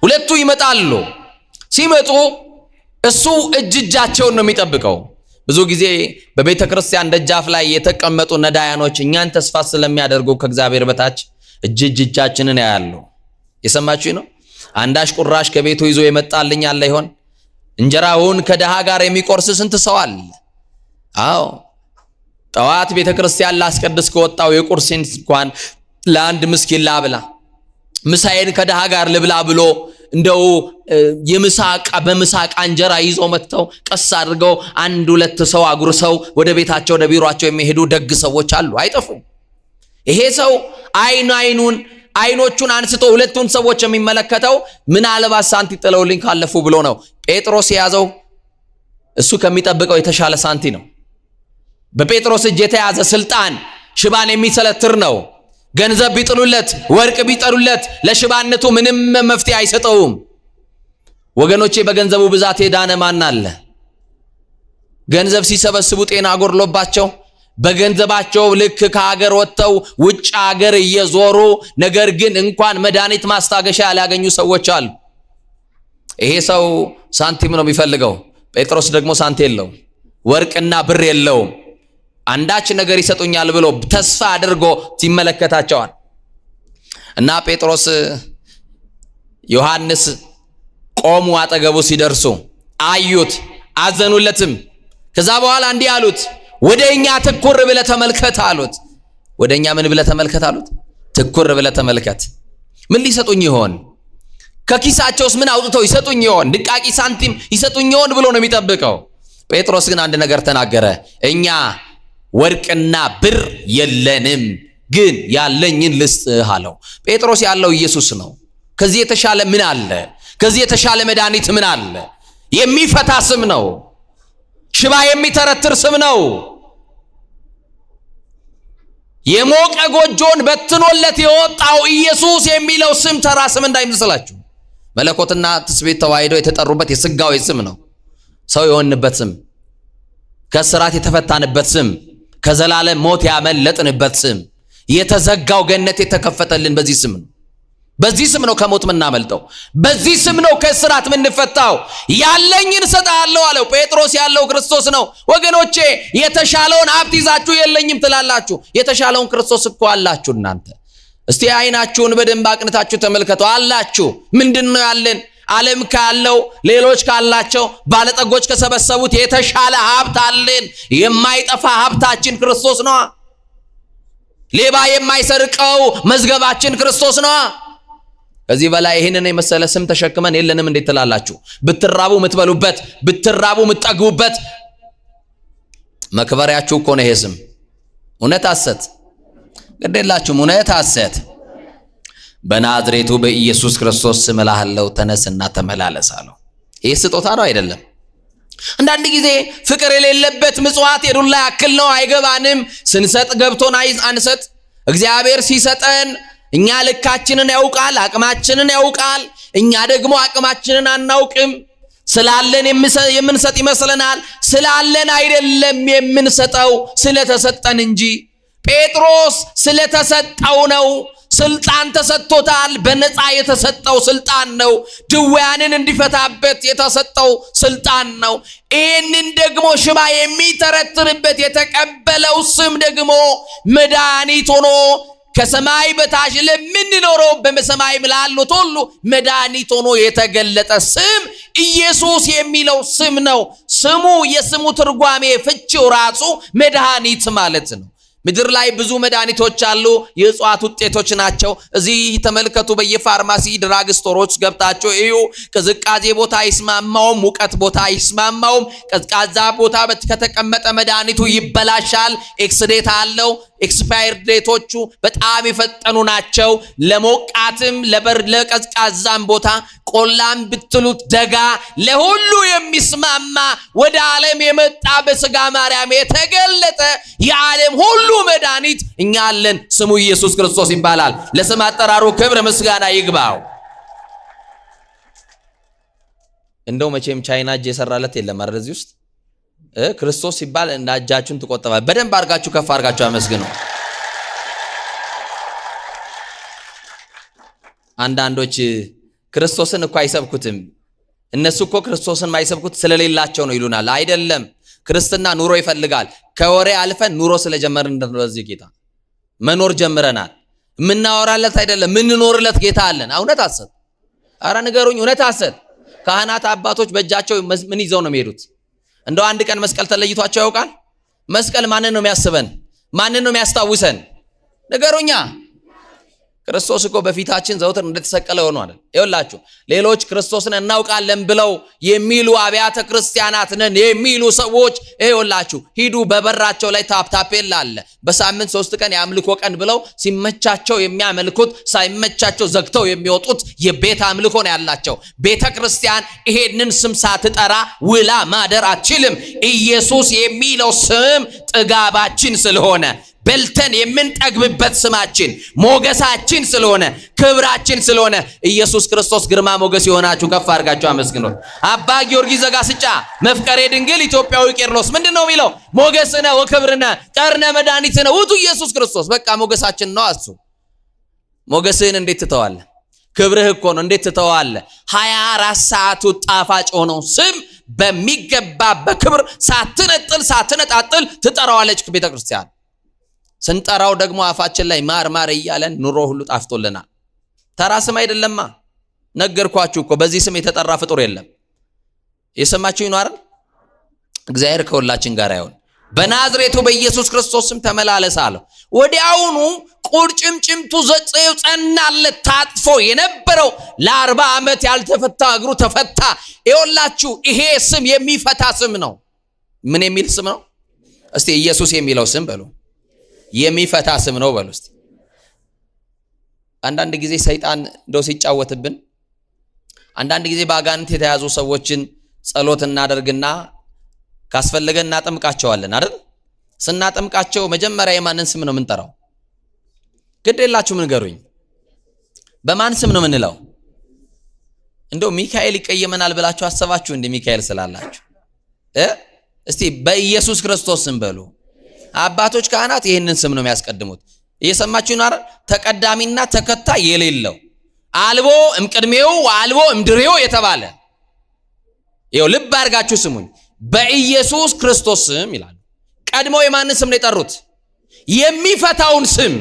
2ቱ ይመጣሉ። ሲመጡ እሱ እጃቸውን ነው የሚጠብቀው። ብዙ ጊዜ በቤተ ክርስቲያን ደጃፍ ላይ የተቀመጡ ነዳያኖች እኛን ተስፋ ስለሚያደርጉ ከእግዚአብሔር በታች እጃችንን ያያሉ። የሰማችሁ ነው። አንዳሽ ቁራሽ ከቤቱ ይዞ የመጣልኝ አለ ይሆን? እንጀራውን ከደሃ ጋር የሚቆርስ ስንት ሰው አለ? አዎ ጠዋት ቤተ ክርስቲያን ላስቀድስ ከወጣው የቁርሴን እንኳን ለአንድ ምስኪን ላብላ፣ ምሳዬን ከደሃ ጋር ልብላ ብሎ እንደው በምሳቃ እንጀራ ይዞ መጥተው ቀስ አድርገው 1-2 ሰው አጉርሰው ወደ ቤታቸው ወደ ቢሮአቸው የሚሄዱ ደግ ሰዎች አሉ፣ አይጠፉም። ይሄ ሰው አይኖቹን አንስቶ 2ቱን ሰዎች የሚመለከተው ምናልባት ሳንቲ ጥለውልኝ ካለፉ ብሎ ነው። ጴጥሮስ የያዘው እሱ ከሚጠብቀው የተሻለ ሳንቲ ነው። በጴጥሮስ እጅ የተያዘ ስልጣን ሽባን የሚሰለትር ነው። ገንዘብ ቢጥሉለት፣ ወርቅ ቢጠሉለት ለሽባነቱ ምንም መፍትሄ አይሰጠውም። ወገኖቼ በገንዘቡ ብዛት የዳነ ማን አለ? ገንዘብ ሲሰበስቡ ጤና ጎድሎባቸው በገንዘባቸው ልክ ከሀገር ወጥተው ውጭ ሀገር እየዞሩ ነገር ግን እንኳን መድኃኒት ማስታገሻ ያላገኙ ሰዎች አሉ። ይሄ ሰው ሳንቲም ነው የሚፈልገው። ጴጥሮስ ደግሞ ሳንቲ የለው፣ ወርቅና ብር የለውም። አንዳች ነገር ይሰጡኛል ብሎ ተስፋ አድርጎ ይመለከታቸዋል። እና ጴጥሮስ ዮሐንስ ቆሙ። አጠገቡ ሲደርሱ አዩት፣ አዘኑለትም። ከዛ በኋላ እንዲህ አሉት፣ ወደኛ ትኩር ብለህ ተመልከት አሉት። ወደኛ ምን ብለህ ተመልከት አሉት? ትኩር ብለህ ተመልከት። ምን ሊሰጡኝ ይሆን? ከኪሳቸውስ ምን አውጥተው ይሰጡኝ ይሆን? ድቃቂ ሳንቲም ይሰጡኝ ይሆን ብሎ ነው የሚጠብቀው። ጴጥሮስ ግን አንድ ነገር ተናገረ። እኛ ወርቅና ብር የለንም፣ ግን ያለኝን ልስጥህ አለው። ጴጥሮስ ያለው ኢየሱስ ነው። ከዚህ የተሻለ ምን አለ? ከዚህ የተሻለ መድኃኒት ምን አለ? የሚፈታ ስም ነው። ሽባ የሚተረትር ስም ነው። የሞቀ ጎጆን በትኖለት የወጣው ኢየሱስ የሚለው ስም ተራ ስም እንዳይመስላችሁ። መለኮትና ትስብእት ተዋህደው የተጠሩበት የሥጋዌ ስም ነው። ሰው የሆንበት ስም፣ ከስራት የተፈታንበት ስም፣ ከዘላለም ሞት ያመለጥንበት ስም፣ የተዘጋው ገነት የተከፈተልን በዚህ ስም ነው። በዚህ ስም ነው ከሞት ምናመልጠው። በዚህ ስም ነው ከስራት ምንፈታው። ያለኝን እሰጥሃለሁ አለው። ጴጥሮስ ያለው ክርስቶስ ነው። ወገኖቼ የተሻለውን ሀብት ይዛችሁ የለኝም ትላላችሁ። የተሻለውን ክርስቶስ እኮ አላችሁ እናንተ። እስቲ አይናችሁን በደንብ አቅንታችሁ ተመልከቱ። አላችሁ። ምንድነው ያለን? ዓለም ካለው ሌሎች ካላቸው ባለጠጎች ከሰበሰቡት የተሻለ ሀብት አለን። የማይጠፋ ሀብታችን ክርስቶስ ነው። ሌባ የማይሰርቀው መዝገባችን ክርስቶስ ነው። ከዚህ በላይ ይሄንን የመሰለ ስም ተሸክመን የለንም እንዴት ትላላችሁ? ብትራቡ የምትበሉበት፣ ብትራቡ የምትጠግቡበት መክበሪያችሁ እኮ ነው ይሄ ስም። እውነት ሐሰት ግዴላችሁም። እውነት ሐሰት በናዝሬቱ በኢየሱስ ክርስቶስ ስም እልሃለሁ ተነስና ተመላለስ አለው። ይህ ስጦታ ነው አይደለም? አንዳንድ ጊዜ ፍቅር የሌለበት ምጽዋት የዱላ ያክል ነው፣ አይገባንም። ስንሰጥ ገብቶን አንሰጥ። እግዚአብሔር ሲሰጠን እኛ ልካችንን ያውቃል፣ አቅማችንን ያውቃል። እኛ ደግሞ አቅማችንን አናውቅም። ስላለን የምንሰጥ ይመስለናል። ስላለን አይደለም የምንሰጠው፣ ስለተሰጠን እንጂ። ጴጥሮስ ስለተሰጠው ነው። ስልጣን ተሰጥቶታል። በነፃ የተሰጠው ስልጣን ነው። ድውያንን እንዲፈታበት የተሰጠው ስልጣን ነው። ይህንን ደግሞ ሽባ የሚተረትርበት የተቀበለው ስም ደግሞ መድኃኒት ሆኖ ከሰማይ በታች ለምንኖረው በሰማይ ላሉት ሁሉ መድኃኒት ሆኖ የተገለጠ ስም ኢየሱስ የሚለው ስም ነው። ስሙ የስሙ ትርጓሜ ፍቺው ራሱ መድኃኒት ማለት ነው። ምድር ላይ ብዙ መድኃኒቶች አሉ፣ የእጽዋት ውጤቶች ናቸው። እዚህ ተመልከቱ፣ በየፋርማሲ ድራግ ስቶሮች ገብታችሁ እዩ። ቅዝቃዜ ቦታ አይስማማውም፣ ሙቀት ቦታ አይስማማውም። ቀዝቃዛ ቦታ ከተቀመጠ መድኃኒቱ ይበላሻል፣ ኤክስዴት አለው። ኤክስፓየር ዴቶቹ በጣም የፈጠኑ ናቸው። ለሞቃትም ለቀዝቃዛም ቦታ ቆላም ብትሉት ደጋ ለሁሉ የሚስማማ ወደ ዓለም የመጣ በሥጋ ማርያም የተገለጠ የዓለም ሁሉ መድኃኒት እኛ አለን። ስሙ ኢየሱስ ክርስቶስ ይባላል። ለስም አጠራሩ ክብር ምስጋና ይግባው። እንደው መቼም ቻይና እጅ የሰራለት የለም አይደል? እዚህ ውስጥ ክርስቶስ ሲባል እና እጃችሁን ትቆጠባል። በደንብ አርጋችሁ ከፍ አርጋችሁ አመስግኑ። አንዳንዶች ክርስቶስን እኮ አይሰብኩትም፣ እነሱ እኮ ክርስቶስን ማይሰብኩት ስለሌላቸው ነው ይሉናል። አይደለም፣ ክርስትና ኑሮ ይፈልጋል። ከወሬ አልፈን ኑሮ ስለጀመርን እንደዚህ ጌታ መኖር ጀምረናል። የምናወራለት አይደለም የምንኖርለት ጌታ አለን። እውነት ሐሰት? አረ ንገሩኝ፣ እውነት ሐሰት? ካህናት አባቶች በእጃቸው ምን ይዘው ነው የሚሄዱት? እንደው አንድ ቀን መስቀል ተለይቷቸው ያውቃል? መስቀል ማንን ነው የሚያስበን? ማንን ነው የሚያስታውሰን? ንገሩኛ። ክርስቶስ እኮ በፊታችን ዘውትር እንደተሰቀለ ሆኖ አይደል? ይኸውላችሁ ሌሎች ክርስቶስን እናውቃለን ብለው የሚሉ አብያተ ክርስቲያናት ነን የሚሉ ሰዎች ይኸውላችሁ ሂዱ፣ በበራቸው ላይ ታፔላ አለ። በሳምንት 3 ቀን የአምልኮ ቀን ብለው ሲመቻቸው የሚያመልኩት ሳይመቻቸው ዘግተው የሚወጡት የቤት አምልኮ ነው ያላቸው። ቤተ ክርስቲያን ይሄንን ስም ሳትጠራ ውላ ማደር አትችልም። ኢየሱስ የሚለው ስም ጥጋባችን ስለሆነ በልተን የምንጠግብበት ስማችን ሞገሳችን ስለሆነ ክብራችን ስለሆነ ኢየሱስ ክርስቶስ ግርማ ሞገስ የሆናችሁ ከፍ አድርጋችሁ አመስግኑት። አባ ጊዮርጊስ ዘጋስጫ መፍቀሬ ድንግል ኢትዮጵያዊ ቄርሎስ ምንድነው የሚለው? ሞገስነ ወክብርነ ቀርነ መድኃኒትነ ውእቱ ኢየሱስ ክርስቶስ። በቃ ሞገሳችን ነው እሱ። ሞገስህን እንዴት ትተዋለህ? ክብርህ እኮ ነው፣ እንዴት ትተዋለህ? 24 ሰዓቱ ጣፋጭ ሆነው ስም በሚገባ በክብር ሳትነጣጥል ትጠራዋለች ቤተክርስቲያን። ስንጠራው ደግሞ አፋችን ላይ ማር ማር እያለን ኑሮ ሁሉ ጣፍቶልናል። ተራ ስም አይደለማ። ነገርኳችሁ እኮ በዚህ ስም የተጠራ ፍጡር የለም። የሰማችሁ ነው አይደል? እግዚአብሔር ከሁላችን ጋር ይሁን። በናዝሬቱ በኢየሱስ ክርስቶስ ስም ተመላለስ አለው። ወዲያውኑ ቁርጭምጭምቱ ጸናለት። ታጥፎ የነበረው ለ40 ዓመት ያልተፈታ እግሩ ተፈታ። ይኸውላችሁ ይሄ ስም የሚፈታ ስም ነው። ምን የሚል ስም ነው? እስቲ ኢየሱስ የሚለው ስም በሉ። የሚፈታ ስም ነው በሉ እስቲ። አንዳንድ ጊዜ ሰይጣን እንደው ሲጫወትብን፣ አንዳንድ ጊዜ በአጋንንት የተያዙ ሰዎችን ጸሎት እናደርግና ካስፈለገ እናጠምቃቸዋለን አይደል? ስናጠምቃቸው መጀመሪያ የማንን ስም ነው የምንጠራው? ግድ የላችሁም ንገሩኝ። በማን ስም ነው የምንለው? እንደው ሚካኤል ይቀየመናል ብላችሁ አሰባችሁ? እንደ ሚካኤል ስላላችሁ እስቲ በኢየሱስ ክርስቶስ ስም በሉ። አባቶች ካህናት ይህንን ስም ነው የሚያስቀድሙት። እየሰማችሁ ነው አይደል? ተቀዳሚና ተከታይ የሌለው አልቦ እምቅድሜው አልቦ እምድሬው የተባለ ይኸው ልብ አድርጋችሁ ስሙኝ። በኢየሱስ ክርስቶስ ስም ይላሉ። ቀድሞ የማንን ስም ነው የጠሩት? የሚፈታውን ስም።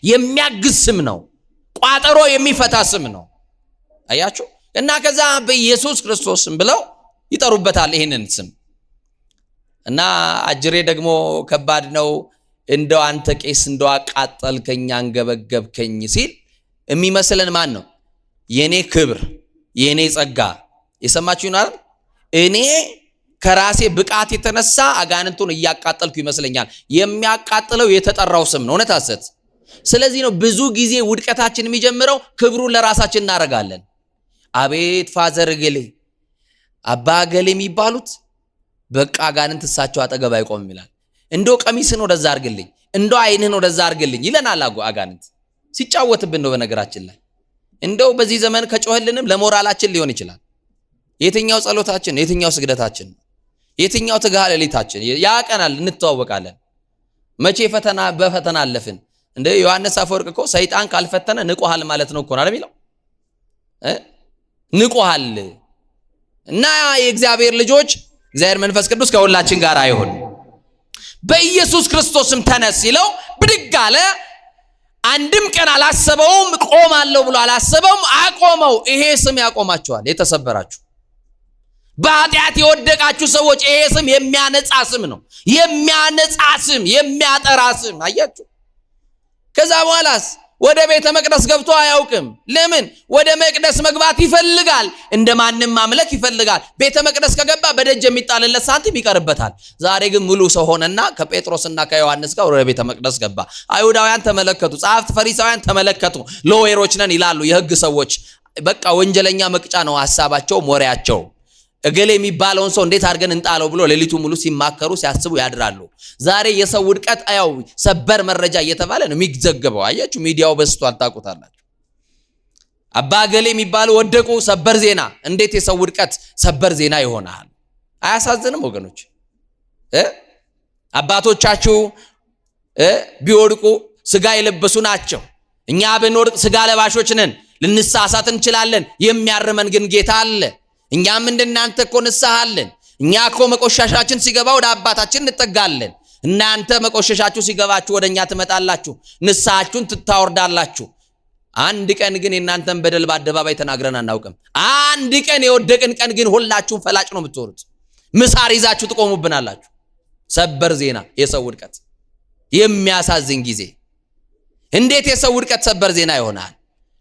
የሚያግዝ ስም ነው። ቋጠሮ የሚፈታ ስም ነው። አያችሁ? እና ከዛ በኢየሱስ ክርስቶስ ስም ብለው ይጠሩበታል ይህንን ስም። እና አጅሬ ደግሞ ከባድ ነው። እንደው አንተ ቄስ እንደው አቃጠልከኝ አንገበገብከኝ ሲል የሚመስለን ማን ነው? የኔ ክብር የኔ ጸጋ። የሰማችሁ ነው አይደል? እኔ ከራሴ ብቃት የተነሳ አጋንንቱን እያቃጠልኩ ይመስለኛል። የሚያቃጥለው የተጠራው ስም ነው። እውነት ሐሰት? ስለዚህ ነው ብዙ ጊዜ ውድቀታችን የሚጀምረው ክብሩን ለራሳችን እናረጋለን። አቤት ፋዘር ገሌ አባ ገሌ የሚባሉት በቃ አጋንንት እሳቸው አጠገብ አይቆምም ይላል። እንደው ቀሚስን ወደዛ አርግልኝ፣ እንደው አይንህን ወደዛ አርግልኝ ይለናል አጋንንት። ሲጫወትብን ነው በነገራችን ላይ። እንደው በዚህ ዘመን ከጮህልንም ለሞራላችን ሊሆን ይችላል። የትኛው ጸሎታችን፣ የትኛው ስግደታችን፣ የትኛው ትጋሃ ሌሊታችን ያቀናል። እንተዋወቃለን። መቼ ፈተና በፈተና አለፍን። እንደ ዮሐንስ አፈወርቅ እኮ ሰይጣን ካልፈተነ ንቆሃል ማለት ነው እኮ ነው የሚለው። ንቆሃል። እና የእግዚአብሔር ልጆች እግዚአብሔር መንፈስ ቅዱስ ከሁላችን ጋር አይሆን። በኢየሱስ ክርስቶስም ተነስ ሲለው ብድግ አለ። አንድም ቀን አላሰበውም። ቆማለሁ ብሎ አላሰበውም። አቆመው። ይሄ ስም ያቆማቸዋል የተሰበራችሁ። በኃጢአት የወደቃችሁ ሰዎች ይሄ ስም የሚያነጻ ስም ነው። የሚያነጻ ስም፣ የሚያጠራ ስም። አያችሁ። ከዛ በኋላስ ወደ ቤተ መቅደስ ገብቶ አያውቅም። ለምን? ወደ መቅደስ መግባት ይፈልጋል፣ እንደማንም ማምለክ ይፈልጋል። ቤተ መቅደስ ከገባ በደጅ የሚጣልለት ሳንቲም ይቀርበታል። ዛሬ ግን ሙሉ ሰው ሆነና ከጴጥሮስና ከዮሐንስ ጋር ወደ ቤተ መቅደስ ገባ። አይሁዳውያን ተመለከቱ፣ ጸሐፍት ፈሪሳውያን ተመለከቱ። ሎዌሮች ነን ይላሉ የሕግ ሰዎች። በቃ ወንጀለኛ መቅጫ ነው ሐሳባቸው፣ ወሬያቸው። እገሌ የሚባለውን ሰው እንዴት አድርገን እንጣለው ብሎ ሌሊቱ ሙሉ ሲማከሩ ሲያስቡ ያድራሉ። ዛሬ የሰው ውድቀት አያው ሰበር መረጃ እየተባለ ነው የሚዘገበው። አያችሁ፣ ሚዲያው በስቷል፣ ታውቁታላችሁ። አባ እገሌ የሚባሉ ወደቁ፣ ሰበር ዜና። እንዴት የሰው ውድቀት ሰበር ዜና ይሆናል? አያሳዝንም ወገኖች? አባቶቻችሁ ቢወድቁ ስጋ የለበሱ ናቸው። እኛ ብንወድቅ ስጋ ለባሾች ነን፣ ልንሳሳት እንችላለን። የሚያርመን ግን ጌታ አለ። እኛም እንደናንተ እኮ ንስሐ አለን። እኛ እኮ መቆሻሻችን ሲገባ ወደ አባታችን እንጠጋለን። እናንተ መቆሸሻችሁ ሲገባችሁ ወደኛ ትመጣላችሁ፣ ንስሐችሁን ትታወርዳላችሁ። አንድ ቀን ግን የእናንተን በደል በአደባባይ ተናግረን አናውቅም። አንድ ቀን የወደቅን ቀን ግን ሁላችሁም ፈላጭ ነው የምትሆኑት። ምሳር ይዛችሁ ትቆሙብናላችሁ። ሰበር ዜና የሰው ውድቀት። የሚያሳዝን ጊዜ። እንዴት የሰው ውድቀት ሰበር ዜና ይሆናል?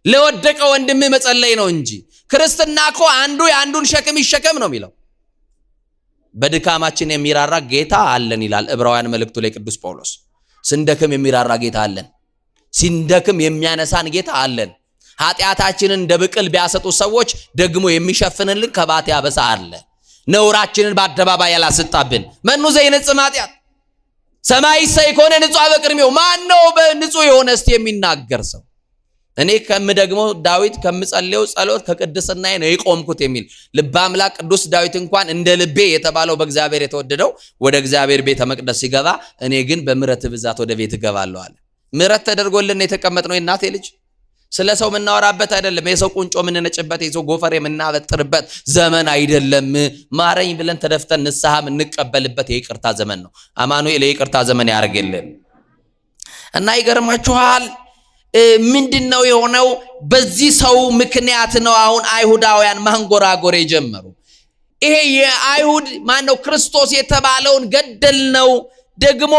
ለወደቀ ወንድም መጸለይ ነው እንጂ። ክርስትና እኮ አንዱ የአንዱን ሸክም ይሸከም ነው የሚለው። በድካማችን የሚራራ ጌታ አለን ይላል ዕብራውያን መልእክቱ ላይ ቅዱስ ጳውሎስ። ስንደክም የሚራራ ጌታ አለን። ሲንደክም የሚያነሳን ጌታ አለን። ኃጢአታችንን እንደ ብቅል ቢያሰጡ ሰዎች ደግሞ የሚሸፍንልን ከባቴ አበሳ አለ። ነውራችንን በአደባባይ ያላስጣብን መኑ ዘይንጽም ኃጢአት ሰማይ ሳይኮነ ንጹሕ በቅድሜው። ማን ነው በንጹሕ የሆነ እስቲ የሚናገር ሰው? እኔ ደግሞ ዳዊት ከምጸልየው ጸሎት ከቅድስናዬ ነው የቆምኩት የሚል ልበ አምላክ ቅዱስ ዳዊት እንኳን እንደ ልቤ የተባለው በእግዚአብሔር የተወደደው ወደ እግዚአብሔር ቤተ መቅደስ ሲገባ እኔ ግን በምሕረት ብዛት ወደ ቤት እገባለሁ አለ። ምሕረት ተደርጎልን የተቀመጥነው የእናቴ ልጅ። ስለ ሰው የምናወራበት አይደለም። የሰው ቁንጮ የምንነጭበት፣ የሰው ጎፈር የምናበጥርበት ዘመን አይደለም። ማረኝ ብለን ተደፍተን ንስሐ የምንቀበልበት የይቅርታ ዘመን ነው። አማኑኤል የይቅርታ ዘመን ያርግልን። እና ይገርማችኋል ምንድነው የሆነው? በዚህ ሰው ምክንያት ነው አሁን አይሁዳውያን ማንጎራጎር የጀመሩ። ይሄ የአይሁድ ማነው ክርስቶስ የተባለውን ገደል ነው ደግሞ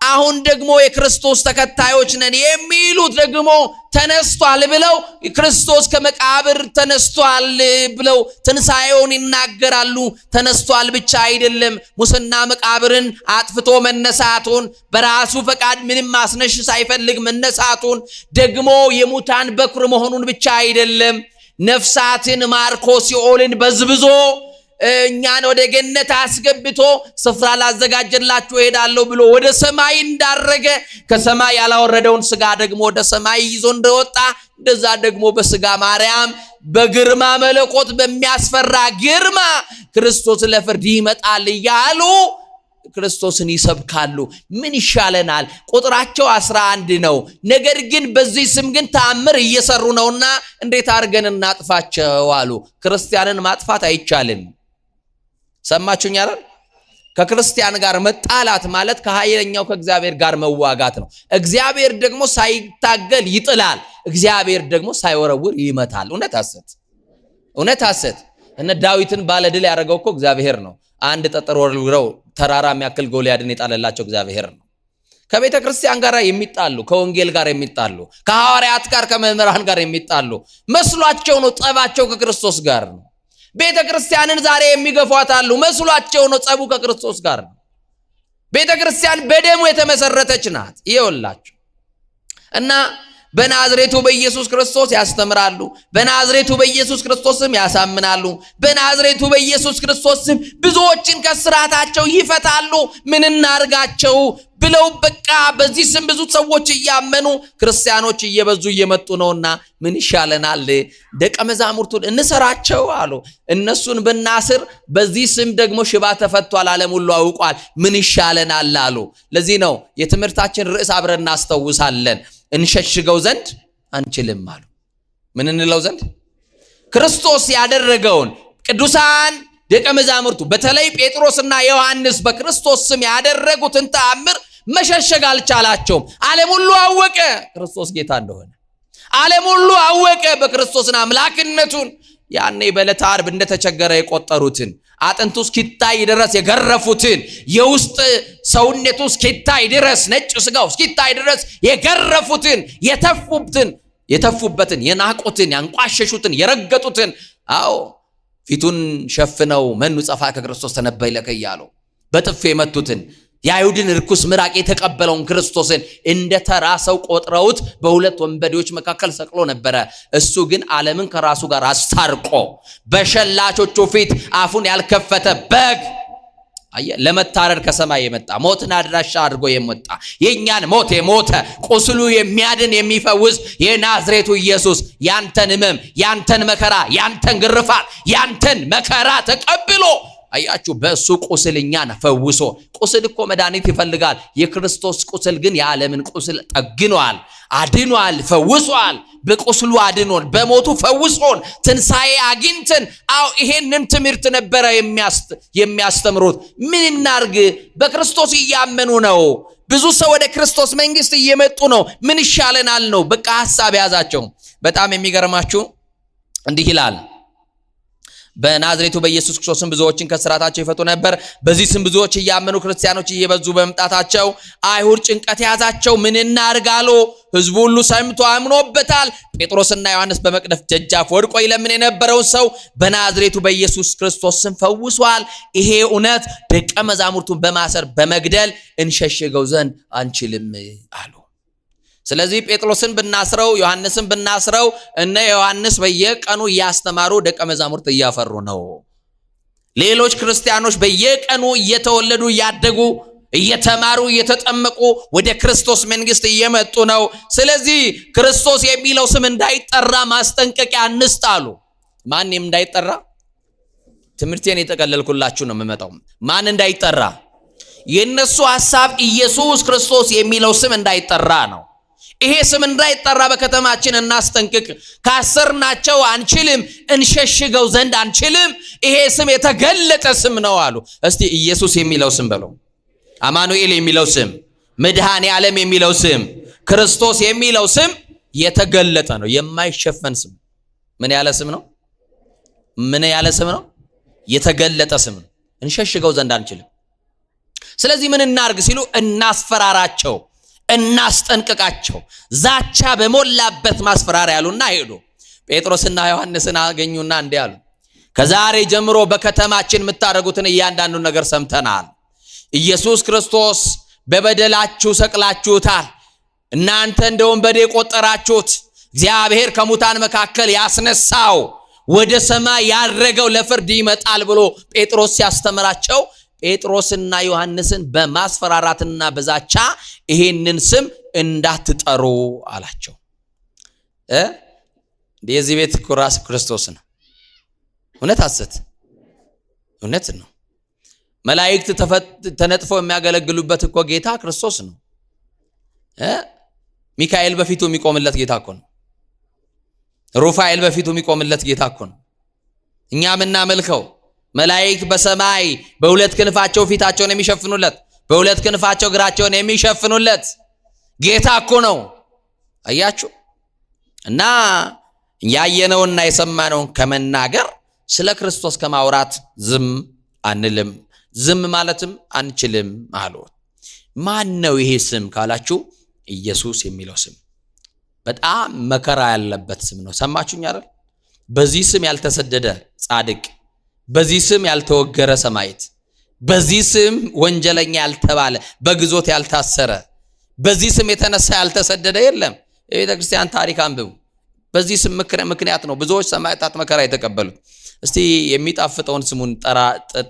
አሁን ደግሞ የክርስቶስ ተከታዮች ነን የሚሉት ደግሞ ተነስቷል ብለው ክርስቶስ ከመቃብር ተነስቷል ብለው ትንሣኤውን ይናገራሉ። ተነስቷል ብቻ አይደለም፣ ሙስና መቃብርን አጥፍቶ መነሳቱን፣ በራሱ ፈቃድ ምንም ማስነሽ ሳይፈልግ መነሳቱን፣ ደግሞ የሙታን በኩር መሆኑን ብቻ አይደለም፣ ነፍሳትን ማርኮ ሲኦልን በዝብዞ እኛን ወደ ገነት አስገብቶ ስፍራ ላዘጋጀላችሁ እሄዳለሁ ብሎ ወደ ሰማይ እንዳረገ፣ ከሰማይ ያላወረደውን ስጋ ደግሞ ወደ ሰማይ ይዞ እንደወጣ፣ እንደዛ ደግሞ በስጋ ማርያም በግርማ መለኮት በሚያስፈራ ግርማ ክርስቶስ ለፍርድ ይመጣል እያሉ ክርስቶስን ይሰብካሉ። ምን ይሻለናል? ቁጥራቸው 11 ነው። ነገር ግን በዚህ ስም ግን ተአምር እየሰሩ ነውና እንዴት አድርገን እናጥፋቸው አሉ። ክርስቲያንን ማጥፋት አይቻልም። ሰማችሁኝ አይደል? ከክርስቲያን ጋር መጣላት ማለት ከኃይለኛው ከእግዚአብሔር ጋር መዋጋት ነው። እግዚአብሔር ደግሞ ሳይታገል ይጥላል። እግዚአብሔር ደግሞ ሳይወረውር ይመታል። እውነት ሐሰት? እውነት ሐሰት? እነ ዳዊትን ባለድል ያደረገው እኮ እግዚአብሔር ነው። አንድ ጠጠር ወርውረው ተራራ የሚያክል ጎልያድን የጣለላቸው እግዚአብሔር ነው። ከቤተ ክርስቲያን ጋር የሚጣሉ፣ ከወንጌል ጋር የሚጣሉ፣ ከሐዋርያት ጋር ከመምህራን ጋር የሚጣሉ መስሏቸው ነው። ጠባቸው ከክርስቶስ ጋር ነው። ቤተ ክርስቲያንን ዛሬ የሚገፏት አሉ። መስሏቸው ነው። ጸቡ ከክርስቶስ ጋር ነው። ቤተ ክርስቲያን በደሙ የተመሰረተች ናት። ይኸውላችሁ እና በናዝሬቱ በኢየሱስ ክርስቶስ ያስተምራሉ። በናዝሬቱ በኢየሱስ ክርስቶስም ያሳምናሉ። በናዝሬቱ በኢየሱስ ክርስቶስም ብዙዎችን ከስራታቸው ይፈታሉ። ምን እናርጋቸው ብለው በቃ በዚህ ስም ብዙ ሰዎች እያመኑ ክርስቲያኖች እየበዙ እየመጡ ነውና ምን ይሻለናል? ደቀ መዛሙርቱን እንሰራቸው አሉ። እነሱን ብናስር በዚህ ስም ደግሞ ሽባ ተፈቷል፣ ዓለም ሁሉ አውቋል። ምን ይሻለናል አሉ። ለዚህ ነው የትምህርታችን ርዕስ አብረን እናስተውሳለን። እንሸሽገው ዘንድ አንችልም አሉ። ምን እንለው ዘንድ? ክርስቶስ ያደረገውን ቅዱሳን ደቀ መዛሙርቱ በተለይ ጴጥሮስና ዮሐንስ በክርስቶስ ስም ያደረጉትን ተአምር መሸሸግ አልቻላቸውም። ዓለም ሁሉ አወቀ ክርስቶስ ጌታ እንደሆነ። ዓለም ሁሉ አወቀ በክርስቶስን አምላክነቱን። ያኔ በዕለተ ዓርብ እንደተቸገረ የቆጠሩትን አጥንቱ እስኪታይ ድረስ የገረፉትን የውስጥ ሰውነቱ እስኪታይ ድረስ ነጭ ስጋው እስኪታይ ድረስ የገረፉትን የተፉበትን የናቁትን ያንቋሸሹትን የረገጡትን አዎ ፊቱን ሸፍነው መኑ ጸፋ ከክርስቶስ ተነበይ ለከ እያሉ በጥፍ የመቱትን የአይሁድን ርኩስ ምራቅ የተቀበለውን ክርስቶስን እንደ ተራ ሰው ቆጥረውት በሁለት ወንበዴዎች መካከል ሰቅሎ ነበረ። እሱ ግን ዓለምን ከራሱ ጋር አስታርቆ በሸላቾቹ ፊት አፉን ያልከፈተ በግ ለመታረድ ከሰማይ የመጣ ሞትን አድራሻ አድርጎ የመጣ የኛን ሞት የሞተ ቁስሉ የሚያድን የሚፈውስ የናዝሬቱ ኢየሱስ ያንተን ሕመም ያንተን መከራ ያንተን ግርፋት ያንተን መከራ ተቀብሎ አያችሁ በእሱ ቁስልኛን ፈውሶ። ቁስል እኮ መድኃኒት ይፈልጋል። የክርስቶስ ቁስል ግን የዓለምን ቁስል ጠግኗል፣ አድኗል፣ ፈውሷል። በቁስሉ አድኖን በሞቱ ፈውሶን ትንሣኤ አግኝተን ይሄንን ትምህርት ነበረ የሚያስተምሩት። ምን እናርግ? በክርስቶስ እያመኑ ነው። ብዙ ሰው ወደ ክርስቶስ መንግስት እየመጡ ነው። ምን ይሻለናል ነው በቃ ሐሳብ ያዛቸው። በጣም የሚገርማችሁ እንዲህ ይላል በናዝሬቱ በኢየሱስ ክርስቶስም ብዙዎችን ከስራታቸው ይፈቱ ነበር። በዚህ ስም ብዙዎች እያመኑ ክርስቲያኖች እየበዙ በመምጣታቸው አይሁድ ጭንቀት ያዛቸው። ምን እናርግ አሉ። ሕዝቡ ሁሉ ሰምቶ አምኖበታል። ጴጥሮስና ዮሐንስ በመቅደስ ደጃፍ ወድቆ ይለምን የነበረውን ሰው በናዝሬቱ በኢየሱስ ክርስቶስ ስም ፈውሷል። ይሄ እውነት ደቀ መዛሙርቱን በማሰር በመግደል እንሸሽገው ዘንድ አንችልም አሉ። ስለዚህ ጴጥሮስን ብናስረው ዮሐንስን ብናስረው እነ ዮሐንስ በየቀኑ እያስተማሩ ደቀ መዛሙርት እያፈሩ ነው። ሌሎች ክርስቲያኖች በየቀኑ እየተወለዱ እያደጉ እየተማሩ እየተጠመቁ ወደ ክርስቶስ መንግስት እየመጡ ነው። ስለዚህ ክርስቶስ የሚለው ስም እንዳይጠራ ማስጠንቀቂያ እንስጥ አሉ። ማንም እንዳይጠራ ትምህርቴን የጠቀለልኩላችሁ ነው የምመጣው። ማን እንዳይጠራ? የነሱ ሐሳብ ኢየሱስ ክርስቶስ የሚለው ስም እንዳይጠራ ነው። ይሄ ስም እንዳይጠራ በከተማችን እናስጠንቅቅ። ካሰርናቸው አንችልም፣ እንሸሽገው ዘንድ አንችልም። ይሄ ስም የተገለጠ ስም ነው አሉ። እስቲ ኢየሱስ የሚለው ስም በለው። አማኑኤል የሚለው ስም፣ መድኃኔ ዓለም የሚለው ስም፣ ክርስቶስ የሚለው ስም የተገለጠ ነው። የማይሸፈን ስም። ምን ያለ ስም ነው? ምን ያለ ስም ነው? የተገለጠ ስም ነው። እንሸሽገው ዘንድ አንችልም። ስለዚህ ምን እናርግ ሲሉ እናስፈራራቸው፣ እናስጠንቅቃቸው። ዛቻ በሞላበት ማስፈራሪያ ያሉና ሄዱ። ጴጥሮስና ዮሐንስን አገኙና እንዲህ አሉ፣ ከዛሬ ጀምሮ በከተማችን የምታደርጉትን እያንዳንዱን ነገር ሰምተናል። ኢየሱስ ክርስቶስ በበደላችሁ ሰቅላችሁታል። እናንተ እንደ ወንበዴ ቆጠራችሁት። እግዚአብሔር ከሙታን መካከል ያስነሳው ወደ ሰማይ ያረገው ለፍርድ ይመጣል ብሎ ጴጥሮስ ሲያስተምራቸው ጴጥሮስና ዮሐንስን በማስፈራራትና በዛቻ ይሄንን ስም እንዳትጠሩ አላቸው። የዚህ ቤት ራስ ክርስቶስ ነው። እውነት ሐሰት? እውነት ነው። መላእክት ተነጥፈው የሚያገለግሉበት እኮ ጌታ ክርስቶስ ነው። ሚካኤል በፊቱ የሚቆምለት ጌታ እኮ ነው። ሩፋኤል በፊቱ የሚቆምለት ጌታ እኮ ነው። እኛ የምናመልከው መላእክት በሰማይ በሁለት ክንፋቸው ፊታቸውን የሚሸፍኑለት፣ በሁለት ክንፋቸው እግራቸውን የሚሸፍኑለት ጌታ እኮ ነው። አያችሁ? እና ያየነውና የሰማነውን ከመናገር ስለ ክርስቶስ ከማውራት ዝም አንልም፣ ዝም ማለትም አንችልም አሉ። ማን ነው ይሄ ስም ካላችሁ ኢየሱስ የሚለው ስም በጣም መከራ ያለበት ስም ነው። ሰማችሁኝ አይደል? በዚህ ስም ያልተሰደደ ጻድቅ፣ በዚህ ስም ያልተወገረ ሰማዕት፣ በዚህ ስም ወንጀለኛ ያልተባለ በግዞት ያልታሰረ፣ በዚህ ስም የተነሳ ያልተሰደደ የለም። የቤተ ክርስቲያን ታሪክ አንብቡ። በዚህ ስም ምክንያት ነው ብዙዎች ሰማዕታት መከራ የተቀበሉት። እስቲ የሚጣፍጠውን ስሙን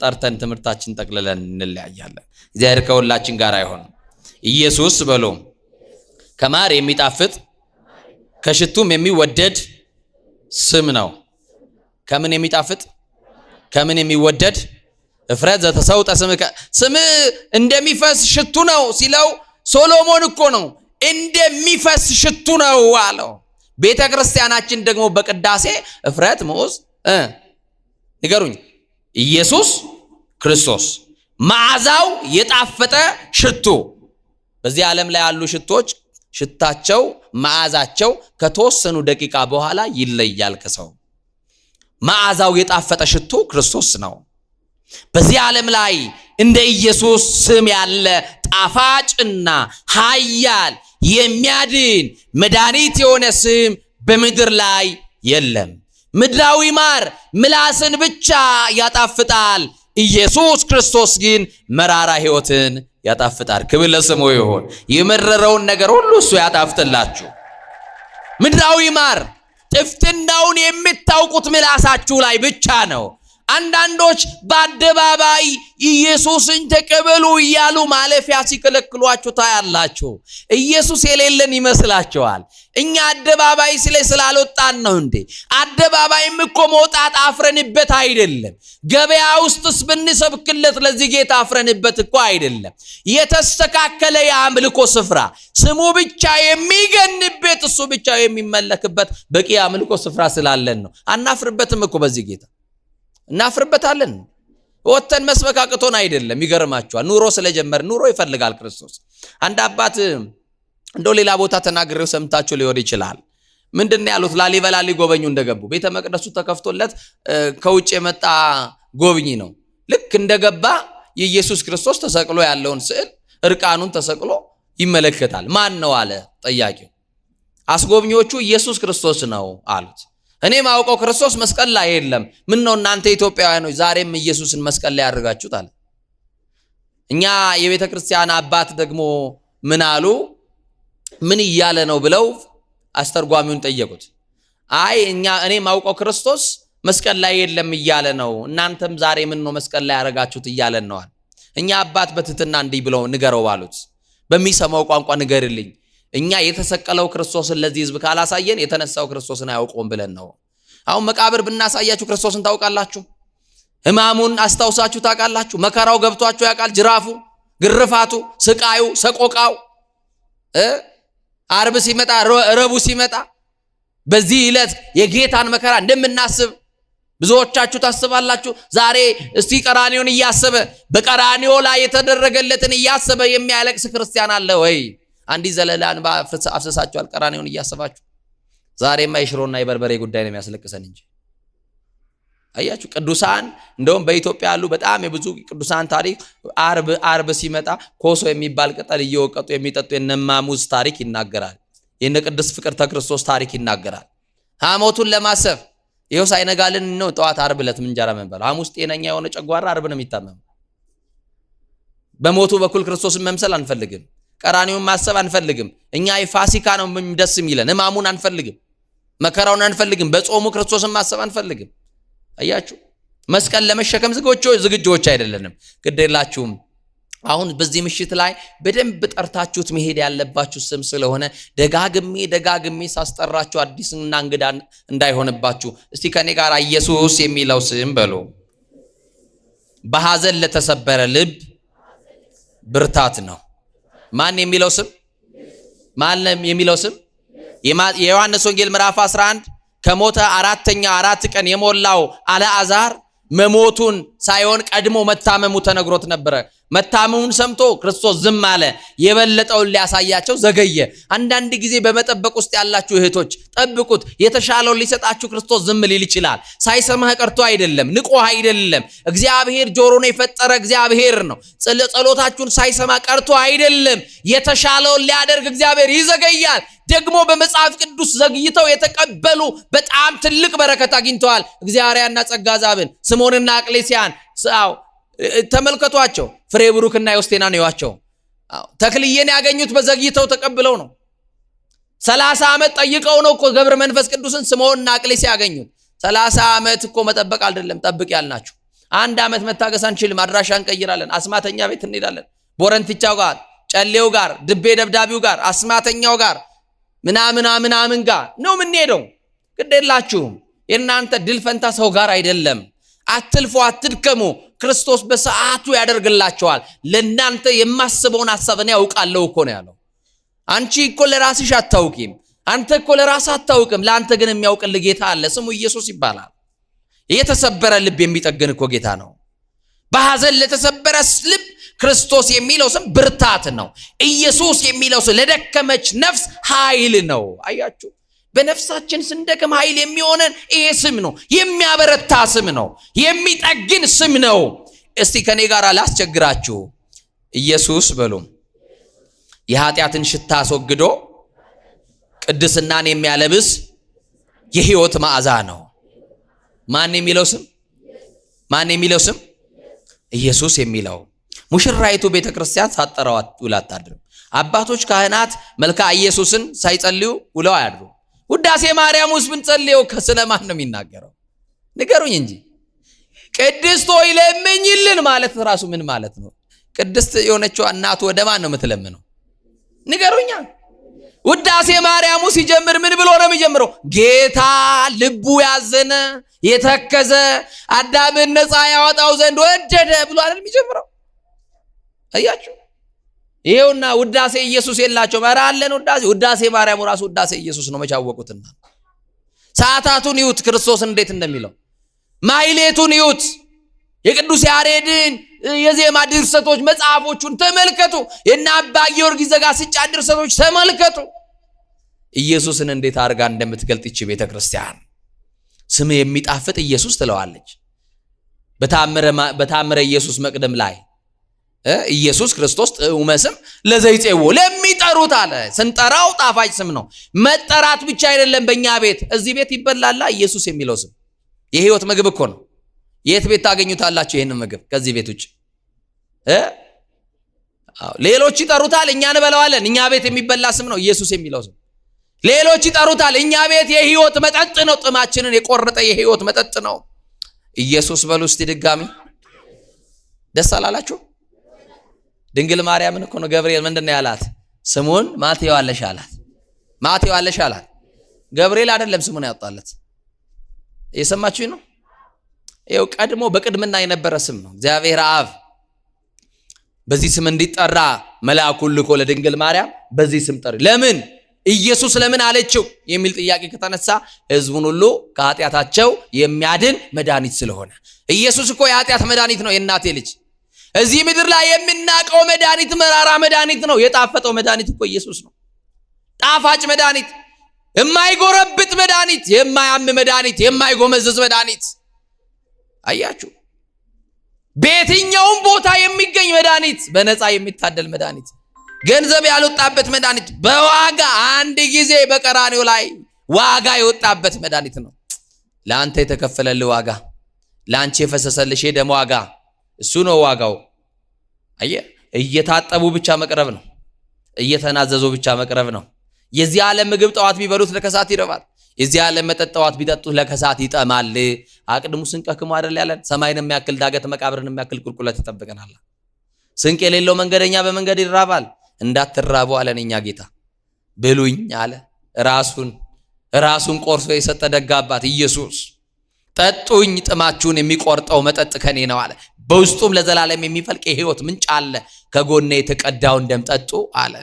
ጠርተን ትምህርታችን ጠቅልለን እንለያያለን። እግዚአብሔር ከሁላችን ጋር ይሁን። ኢየሱስ በሎ ከማር የሚጣፍጥ ከሽቱም የሚወደድ ስም ነው። ከምን የሚጣፍጥ ከምን የሚወደድ? እፍረት ዘተሰውጠ ስም እንደሚፈስ ሽቱ ነው ሲለው ሶሎሞን እኮ ነው እንደሚፈስ ሽቱ ነው አለው። ቤተ ክርስቲያናችን ደግሞ በቅዳሴ እፍረት ሙዝ ንገሩኝ ኢየሱስ ክርስቶስ መዓዛው የጣፈጠ ሽቱ። በዚህ ዓለም ላይ ያሉ ሽቶች ሽታቸው መዓዛቸው ከተወሰኑ ደቂቃ በኋላ ይለያል ከሰው። መዓዛው የጣፈጠ ሽቱ ክርስቶስ ነው። በዚህ ዓለም ላይ እንደ ኢየሱስ ስም ያለ ጣፋጭና ኃያል የሚያድን መድኃኒት የሆነ ስም በምድር ላይ የለም። ምድራዊ ማር ምላስን ብቻ ያጣፍጣል፣ ኢየሱስ ክርስቶስ ግን መራራ ሕይወትን ያጣፍጣል። ክብር ለስሙ ይሁን። የመረረውን ነገር ሁሉ እሱ ያጣፍጥላችሁ። ምድራዊ ማር ጥፍጥናውን የምታውቁት ምላሳችሁ ላይ ብቻ ነው። አንዳንዶች በአደባባይ ኢየሱስን ተቀበሉ እያሉ ማለፊያ ሲከለክሏችሁ ታያላችሁ። ኢየሱስ የሌለን ይመስላችኋል። እኛ አደባባይ ስላልወጣን ነው እንዴ? አደባባይም እኮ መውጣት አፍረንበት አይደለም። ገበያ ውስጥስ ብንሰብክለት ለዚህ ጌታ አፍረንበት እኮ አይደለም። የተስተካከለ የአምልኮ ስፍራ ስሙ ብቻ የሚገንበት እሱ ብቻ የሚመለክበት በቂ የአምልኮ ስፍራ ስላለን ነው። አናፍርበትም እኮ በዚህ ጌታ እናፍርበታለን። ወተን መስበክ አቅቶን አይደለም። ይገርማችኋል። ኑሮ ስለጀመር ኑሮ ይፈልጋል ክርስቶስ። አንድ አባት እንደው ሌላ ቦታ ተናግሬው ሰምታችሁ ሊሆን ይችላል። ምንድነው ያሉት? ላሊበላ ሊጎበኙ እንደገቡ ቤተ መቅደሱ ተከፍቶለት ከውጭ የመጣ ጎብኚ ነው። ልክ እንደገባ የኢየሱስ ክርስቶስ ተሰቅሎ ያለውን ስዕል እርቃኑን ተሰቅሎ ይመለከታል። ማን ነው አለ ጠያቂው። አስጎብኚዎቹ ኢየሱስ ክርስቶስ ነው አሉት። እኔ ማውቀው ክርስቶስ መስቀል ላይ የለም። ምን ነው እናንተ ኢትዮጵያውያኖች ዛሬም ኢየሱስን መስቀል ላይ ያደርጋችሁት አለ። እኛ የቤተ ክርስቲያን አባት ደግሞ ምን አሉ? ምን እያለ ነው ብለው አስተርጓሚውን ጠየቁት። አይ እኔ ማውቀው ክርስቶስ መስቀል ላይ የለም እያለ ነው። እናንተም ዛሬ ምን ነው መስቀል ላይ ያደርጋችሁት እያለን ነው አለ። እኛ አባት በትህትና እንዲህ ብለው ንገረው ባሉት፣ በሚሰማው ቋንቋ ንገርልኝ፣ እኛ የተሰቀለው ክርስቶስን ለዚህ ህዝብ ካላሳየን የተነሳው ክርስቶስን አያውቀውም ብለን ነው። አሁን መቃብር ብናሳያችሁ ክርስቶስን ታውቃላችሁ? ህማሙን አስታውሳችሁ ታውቃላችሁ? መከራው ገብቷችሁ ያውቃል? ጅራፉ፣ ግርፋቱ፣ ስቃዩ፣ ሰቆቃው አርብ ሲመጣ ረቡዕ ሲመጣ በዚህ ዕለት የጌታን መከራ እንደምናስብ ብዙዎቻችሁ ታስባላችሁ። ዛሬ እስቲ ቀራንዮን እያሰበ በቀራንዮ ላይ የተደረገለትን እያሰበ የሚያለቅስ ክርስቲያን አለ ወይ? አንዲት ዘለላን አፍሰሳችኋል ቀራንዮን እያሰባችሁ። ዛሬማ የሽሮና የበርበሬ ጉዳይ ነው የሚያስለቅሰን እንጂ። አያችሁ ቅዱሳን እንደውም በኢትዮጵያ ያሉ በጣም የብዙ ቅዱሳን ታሪክ አርብ ሲመጣ ኮሶ የሚባል ቅጠል እየወቀጡ የሚጠጡ የነማሙዝ ታሪክ ይናገራል። የነ ቅድስት ፍቅርተ ክርስቶስ ታሪክ ይናገራል። ሐሞቱን ለማሰብ ይኸው ሳይነጋልን ነው ጠዋት አርብ ዕለት እንጀራ መንበል። ሐሙስ ጤነኛ የሆነ ጨጓራ አርብ ነው የሚታመም። በሞቱ በኩል ክርስቶስን መምሰል አንፈልግም። ቀራንዮን ማሰብ አንፈልግም። እኛ የፋሲካ ነው ደስ የሚለን። ሕማሙን አንፈልግም። መከራውን አንፈልግም። በጾሙ ክርስቶስን ማሰብ አንፈልግም። አያችሁ መስቀል ለመሸከም ዝግጆች አይደለንም። ግዴላችሁም አሁን በዚህ ምሽት ላይ በደንብ ጠርታችሁት መሄድ ያለባችሁ ስም ስለሆነ ደጋግሜ ሳስጠራችሁ አዲስና እንግዳ እንዳይሆንባችሁ እስቲ ከኔ ጋር ኢየሱስ የሚለው ስም በሉ። በሐዘን ለተሰበረ ልብ ብርታት ነው። ማን የሚለው ስም? ማን የሚለው ስም? የዮሐንስ ወንጌል ምዕራፍ 11 ከሞተ 4 ቀን የሞላው አልዓዛር መሞቱን ሳይሆን ቀድሞ መታመሙ ተነግሮት ነበር። መታመሙን ሰምቶ ክርስቶስ ዝም አለ። የበለጠውን ሊያሳያቸው ዘገየ። አንዳንድ ጊዜ በመጠበቅ ውስጥ ያላችሁ እህቶች ጠብቁት። የተሻለውን ሊሰጣችሁ ክርስቶስ ዝም ሊል ይችላል። ሳይሰማህ ቀርቶ አይደለም፣ ንቆህ አይደለም። እግዚአብሔር ጆሮን የፈጠረ እግዚአብሔር ነው። ጸሎታችሁን ሳይሰማ ቀርቶ አይደለም። የተሻለውን ሊያደርግ እግዚአብሔር ይዘገያል። ደግሞ በመጽሐፍ ቅዱስ ዘግይተው የተቀበሉ በጣም ትልቅ በረከት አግኝተዋል። እግዚአብሔርና ጸጋዛብን፣ ስምዖንና አቅሌስያን ተመልከቷቸው። ፍሬ ብሩክና ዮስቴናን ይዋቸው። ተክልዬን ያገኙት በዘግይተው ተቀብለው ነው። 30 ዓመት ጠይቀው ነው እኮ ገብረ መንፈስ ቅዱስን ስምዖንና አቅሌስያ ያገኙት። 30 ዓመት እኮ መጠበቅ አይደለም ጠብቅ ያልናችሁ። 1 ዓመት መታገስ አንችልም። አድራሻ እንቀይራለን። አስማተኛ ቤት እንሄዳለን። ቦረንትቻው ጋር፣ ጨሌው ጋር፣ ድቤ ደብዳቢው ጋር፣ አስማተኛው ጋር ምናምን ጋር ነው የምንሄደው። ግዴላችሁም የእናንተ ድል ፈንታ ሰው ጋር አይደለም። አትልፉ፣ አትድከሙ። ክርስቶስ በሰዓቱ ያደርግላቸዋል። ለእናንተ የማስበውን ሐሳብ እኔ ያውቃለሁ እኮ ነው ያለው። አንቺ እኮ ለራስሽ አታውቂም። አንተ እኮ ለራስህ አታውቅም። ለአንተ ግን የሚያውቅልህ ጌታ አለ። ስሙ ኢየሱስ ይባላል። የተሰበረ ልብ የሚጠግን እኮ ጌታ ነው። በሐዘን ለተሰበረ ልብ ክርስቶስ የሚለው ስም ብርታት ነው። ኢየሱስ የሚለው ስም ለደከመች ነፍስ ኃይል ነው። አያችሁ በነፍሳችን ስንደክም ኃይል የሚሆነን ይሄ ስም ነው። የሚያበረታ ስም ነው። የሚጠግን ስም ነው። እስቲ ከኔ ጋር ላስቸግራችሁ። ኢየሱስ በሉ የኃጢአትን ሽታ አስወግዶ ቅድስናን የሚያለብስ የሕይወት መዓዛ ነው። ማን የሚለው ስም? ማን የሚለው ስም? ኢየሱስ የሚለው። ሙሽራይቱ ቤተክርስቲያን ሳትጠራው ውላ አታድርም። አባቶች ካህናት መልካ ኢየሱስን ሳይጸልዩ ውለው አያድሩ። ውዳሴ ማርያም ውስጥ ብንጸልየው ስለማን ነው የሚናገረው? ንገሩኝ እንጂ። ቅድስት ሆይ ለምኝልን ማለት ራሱ ምን ማለት ነው? ቅድስት የሆነችው እናቱ ወደ ማን ነው የምትለምነው? ንገሩኛ። ውዳሴ ማርያሙ ሲጀምር ምን ብሎ ነው የሚጀምረው? ጌታ ልቡ ያዘነ የተከዘ አዳምን ነፃ ያወጣው ዘንድ ወደደ ብሎ አይደል የሚጀምረው? አያችሁ? ይሄውና ውዳሴ ኢየሱስ የላቸው ማራለን። ውዳሴ ማርያሙ ራሱ ውዳሴ ኢየሱስ ነው። መቻወቁትና ሰዓታቱን ይዩት ክርስቶስ እንዴት እንደሚለው። ማይሌቱን ይዩት። የቅዱስ ያሬድን የዜማ ድርሰቶች መጽሐፎቹን ተመልከቱ። የና አባ ጊዮርጊስ ዘጋስጫ ድርሰቶች ተመልከቱ። ኢየሱስን እንዴት አድርጋ እንደምትገልጥ ይቺ ቤተክርስቲያን ስም የሚጣፍጥ ኢየሱስ ትለዋለች። በታምረ ኢየሱስ መቅደም ላይ ኢየሱስ ክርስቶስ ጥዑመ ስም ለዘይጼዎ ለሚጠሩት አለ። ስንጠራው ጣፋጭ ስም ነው። መጠራት ብቻ አይደለም። በእኛ ቤት እዚህ ቤት ይበላላ ኢየሱስ የሚለው ስም የሕይወት ምግብ እኮ ነው። የት ቤት ታገኙታላችሁ ይሄን ምግብ? ከዚህ ቤት ውጭ ሌሎች ይጠሩታል፣ እኛ እንበላዋለን። እኛ ቤት የሚበላ ስም ነው ኢየሱስ የሚለው ስም። ሌሎች ይጠሩታል፣ እኛ ቤት የሕይወት መጠጥ ነው። ጥማችንን የቆረጠ የሕይወት መጠጥ ነው ኢየሱስ። በሉ እስቲ ድጋሚ። ደስ አላላችሁ? ድንግል ማርያምን እኮ ነው ገብርኤል ምንድነው ያላት? ስሙን ማቴዎ አለሽ አላት። ማቴዎ አለሽ አላት። ገብርኤል አይደለም ስሙን ያወጣለት። እየሰማችሁኝ ነው? ይኸው ቀድሞ በቅድምና የነበረ ስም ነው። እግዚአብሔር አብ በዚህ ስም እንዲጠራ መልአኩን ልኮ ለድንግል ማርያም በዚህ ስም ጠሪ። ለምን ኢየሱስ ለምን አለችው የሚል ጥያቄ ከተነሳ ሕዝቡን ሁሉ ከኃጢአታቸው የሚያድን መድኃኒት ስለሆነ። ኢየሱስ እኮ የኃጢአት መድኃኒት ነው። የእናቴ ልጅ እዚህ ምድር ላይ የምናቀው መድኃኒት መራራ መድኃኒት ነው። የጣፈጠው መድኃኒት እኮ ኢየሱስ ነው። ጣፋጭ መድኃኒት፣ የማይጎረብጥ መድኃኒት፣ የማያም መድኃኒት፣ የማይጎመዝዝ መድኃኒት። አያችሁ? በየትኛውም ቦታ የሚገኝ መድኃኒት፣ በነፃ የሚታደል መድኃኒት፣ ገንዘብ ያልወጣበት መድኃኒት፣ በዋጋ አንድ ጊዜ በቀራንዮ ላይ ዋጋ የወጣበት መድኃኒት ነው። ለአንተ የተከፈለልህ ዋጋ፣ ለአንቺ የፈሰሰልሽ የደም ዋጋ፣ እሱ ነው ዋጋው። አየህ? እየታጠቡ ብቻ መቅረብ ነው። እየተናዘዙ ብቻ መቅረብ ነው። የዚህ ዓለም ምግብ ጠዋት ቢበሉት ለከሳት ይረባል። የዚህ ዓለም መጠጥ ጠዋት ቢጠጡት ለከሳት ይጠማል። አቅድሙ ስንቀክሙ አይደል ያለን? ሰማይን የሚያክል ዳገት መቃብርን የሚያክል ቁልቁለት ይጠብቀናል። ስንቅ የሌለው መንገደኛ በመንገድ ይራባል። እንዳትራቡ አለን እኛ ጌታ። ብሉኝ አለ። ራሱን ቆርሶ የሰጠ ደግ አባት ኢየሱስ። ጠጡኝ፣ ጥማችሁን የሚቆርጠው መጠጥ ከኔ ነው አለ። በውስጡም ለዘላለም የሚፈልቅ የሕይወት ምንጭ አለ። ከጎኔ የተቀዳውን ደም ጠጡ አለ።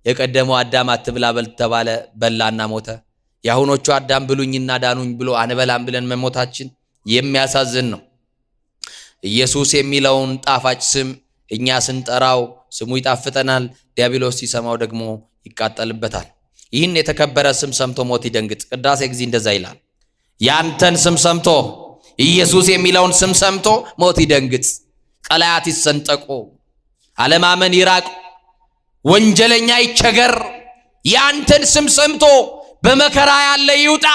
የቀደመው አዳም አትብላ በል ተባለ፣ በላና ሞተ። የአሁኖቹ አዳም ብሉኝና ዳኑኝ ብሎ አንበላም ብለን መሞታችን የሚያሳዝን ነው። ኢየሱስ የሚለውን ጣፋጭ ስም እኛ ስንጠራው ስሙ ይጣፍጠናል፣ ዲያብሎስ ሲሰማው ደግሞ ይቃጠልበታል። ይህን የተከበረ ስም ሰምቶ ሞት ይደንግጥ። ቅዳሴ ጊዜ እንደዛ ይላል። ያንተን ስም ሰምቶ ኢየሱስ የሚለውን ስም ሰምቶ ሞት ይደንግጥ፣ ቀላያት ይሰንጠቁ፣ አለማመን ይራቅ፣ ወንጀለኛ ይቸገር። ያንተን ስም ሰምቶ በመከራ ያለ ይውጣ፣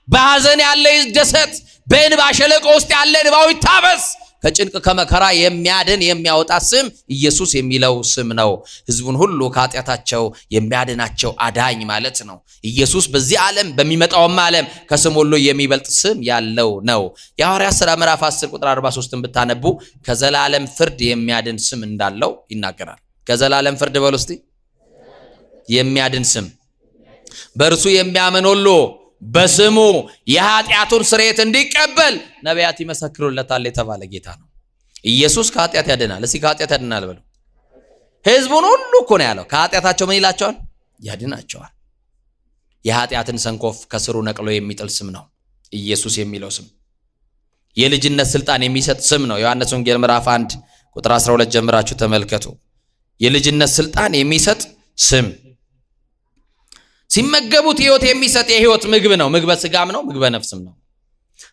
በሐዘን ያለ ይደሰት፣ በእንባ ሸለቆ ውስጥ ያለ እንባው ይታበስ። ከጭንቅ ከመከራ የሚያድን የሚያወጣ ስም ኢየሱስ የሚለው ስም ነው። ሕዝቡን ሁሉ ከኃጢአታቸው የሚያድናቸው አዳኝ ማለት ነው። ኢየሱስ በዚህ ዓለም በሚመጣውም ዓለም ከስም ሁሉ የሚበልጥ ስም ያለው ነው። የሐዋርያት ሥራ ምዕራፍ 10 ቁጥር 43ን ብታነቡ ከዘላለም ፍርድ የሚያድን ስም እንዳለው ይናገራል። ከዘላለም ፍርድ በሉ እስቲ። የሚያድን ስም በእርሱ የሚያምን ሁሉ በስሙ የኃጢአቱን ስርየት እንዲቀበል ነቢያት ይመሰክሩለታል የተባለ ጌታ ነው። ኢየሱስ ከኃጢአት ያድናል። እስቲ ከኃጢአት ያድናል በሉ። ሕዝቡን ሁሉ እኮ ነው ያለው። ከኃጢአታቸው ምን ይላቸዋል? ያድናቸዋል። የኃጢአትን ሰንኮፍ ከስሩ ነቅሎ የሚጥል ስም ነው ኢየሱስ የሚለው ስም። የልጅነት ስልጣን የሚሰጥ ስም ነው። ዮሐንስ ወንጌል ምዕራፍ 1 ቁጥር 12 ጀምራችሁ ተመልከቱ። የልጅነት ስልጣን የሚሰጥ ስም፣ ሲመገቡት ሕይወት የሚሰጥ የሕይወት ምግብ ነው። ምግበ ስጋም ነው፣ ምግበ ነፍስም ነው።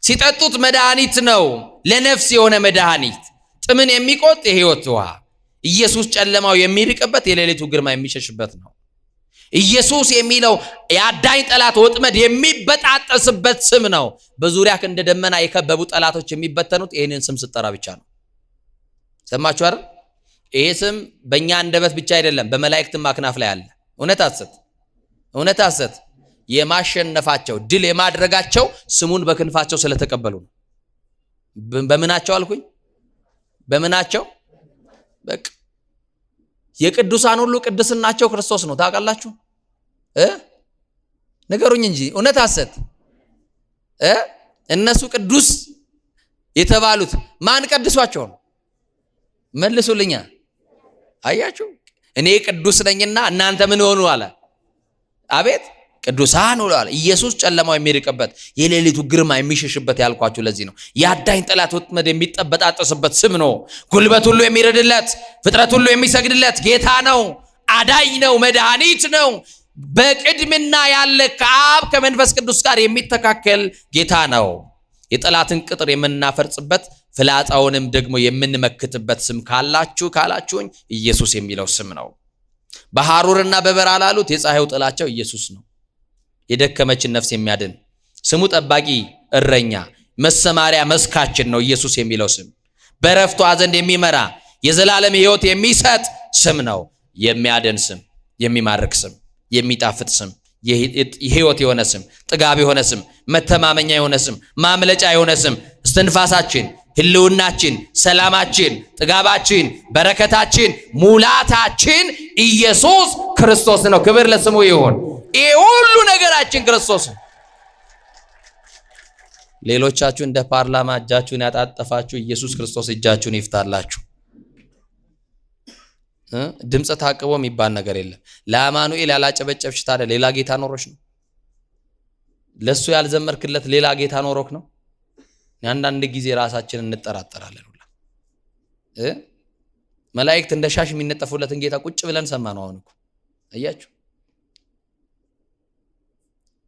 ሲጠጡት መድኃኒት ነው፣ ለነፍስ የሆነ መድኃኒት፣ ጥምን የሚቆርጥ የሕይወት ውሃ። ኢየሱስ ጨለማው የሚርቅበት የሌሊቱ ግርማ የሚሸሽበት ነው። ኢየሱስ የሚለው የአዳኝ ጠላት ወጥመድ የሚበጣጠስበት ስም ነው። በዙሪያ እንደ ደመና የከበቡ ጠላቶች የሚበተኑት ይህንን ስም ስጠራ ብቻ ነው። ሰማችሁ አይደል? ይሄ ስም በእኛ አንደበት ብቻ አይደለም፣ በመላእክትም አክናፍ ላይ አለ። እውነት ሐሰት የማሸነፋቸው ድል የማድረጋቸው ስሙን በክንፋቸው ስለተቀበሉ ነው። በምናቸው አልኩኝ? በምናቸው? በቃ የቅዱሳን ሁሉ ቅድስናቸው ክርስቶስ ነው። ታውቃላችሁ? ንገሩኝ እንጂ እውነት ሐሰት? እነሱ ቅዱስ የተባሉት ማን ቀድሷቸው ነው? መልሱልኛ። አያችሁ? እኔ ቅዱስ ነኝና እናንተ ምን ሆኑ አለ። አቤት ቅዱሳን ሁሉ አለ። ኢየሱስ ጨለማው የሚርቅበት የሌሊቱ ግርማ የሚሸሽበት ያልኳችሁ ለዚህ ነው። የአዳኝ ጠላት ወጥመድ የሚጠበጣጠስበት ስም ነው። ጉልበት ሁሉ የሚረድለት፣ ፍጥረት ሁሉ የሚሰግድለት ጌታ ነው። አዳኝ ነው፣ መድኃኒት ነው። በቅድምና ያለ ከአብ ከመንፈስ ቅዱስ ጋር የሚተካከል ጌታ ነው። የጠላትን ቅጥር የምናፈርጽበት ፍላጻውንም ደግሞ የምንመክትበት ስም ካላችሁኝ ኢየሱስ የሚለው ስም ነው። በሐሩርና በበረሃ ላሉት የፀሐዩ ጥላቸው ኢየሱስ ነው። የደከመችን ነፍስ የሚያድን ስሙ ጠባቂ እረኛ መሰማሪያ መስካችን ነው። ኢየሱስ የሚለው ስም በረፍቷ ዘንድ የሚመራ የዘላለም ሕይወት የሚሰጥ ስም ነው። የሚያድን ስም፣ የሚማርክ ስም፣ የሚጣፍጥ ስም፣ የሕይወት የሆነ ስም፣ ጥጋብ የሆነ ስም፣ መተማመኛ የሆነ ስም፣ ማምለጫ የሆነ ስም፣ እስትንፋሳችን፣ ህልውናችን፣ ሰላማችን፣ ጥጋባችን፣ በረከታችን፣ ሙላታችን ኢየሱስ ክርስቶስ ነው። ክብር ለስሙ ይሁን። ይሄ ሁሉ ነገራችን ክርስቶስ ነው። ሌሎቻችሁ እንደ ፓርላማ እጃችሁን ያጣጠፋችሁ ኢየሱስ ክርስቶስ እጃችሁን ይፍታላችሁ። ድምፅ ታቅቦ የሚባል ነገር የለም። ለአማኑኤል ያላጨበጨብሽ ታዲያ ሌላ ጌታ ኖሮሽ ነው? ለሱ ያልዘመርክለት ሌላ ጌታ ኖሮክ ነው? አንዳንድ ጊዜ ራሳችንን እንጠራጠራለን ሁላ። መላእክት እንደ ሻሽ የሚነጠፉለትን ጌታ ቁጭ ብለን ሰማነው። አሁን እኮ አያችሁ።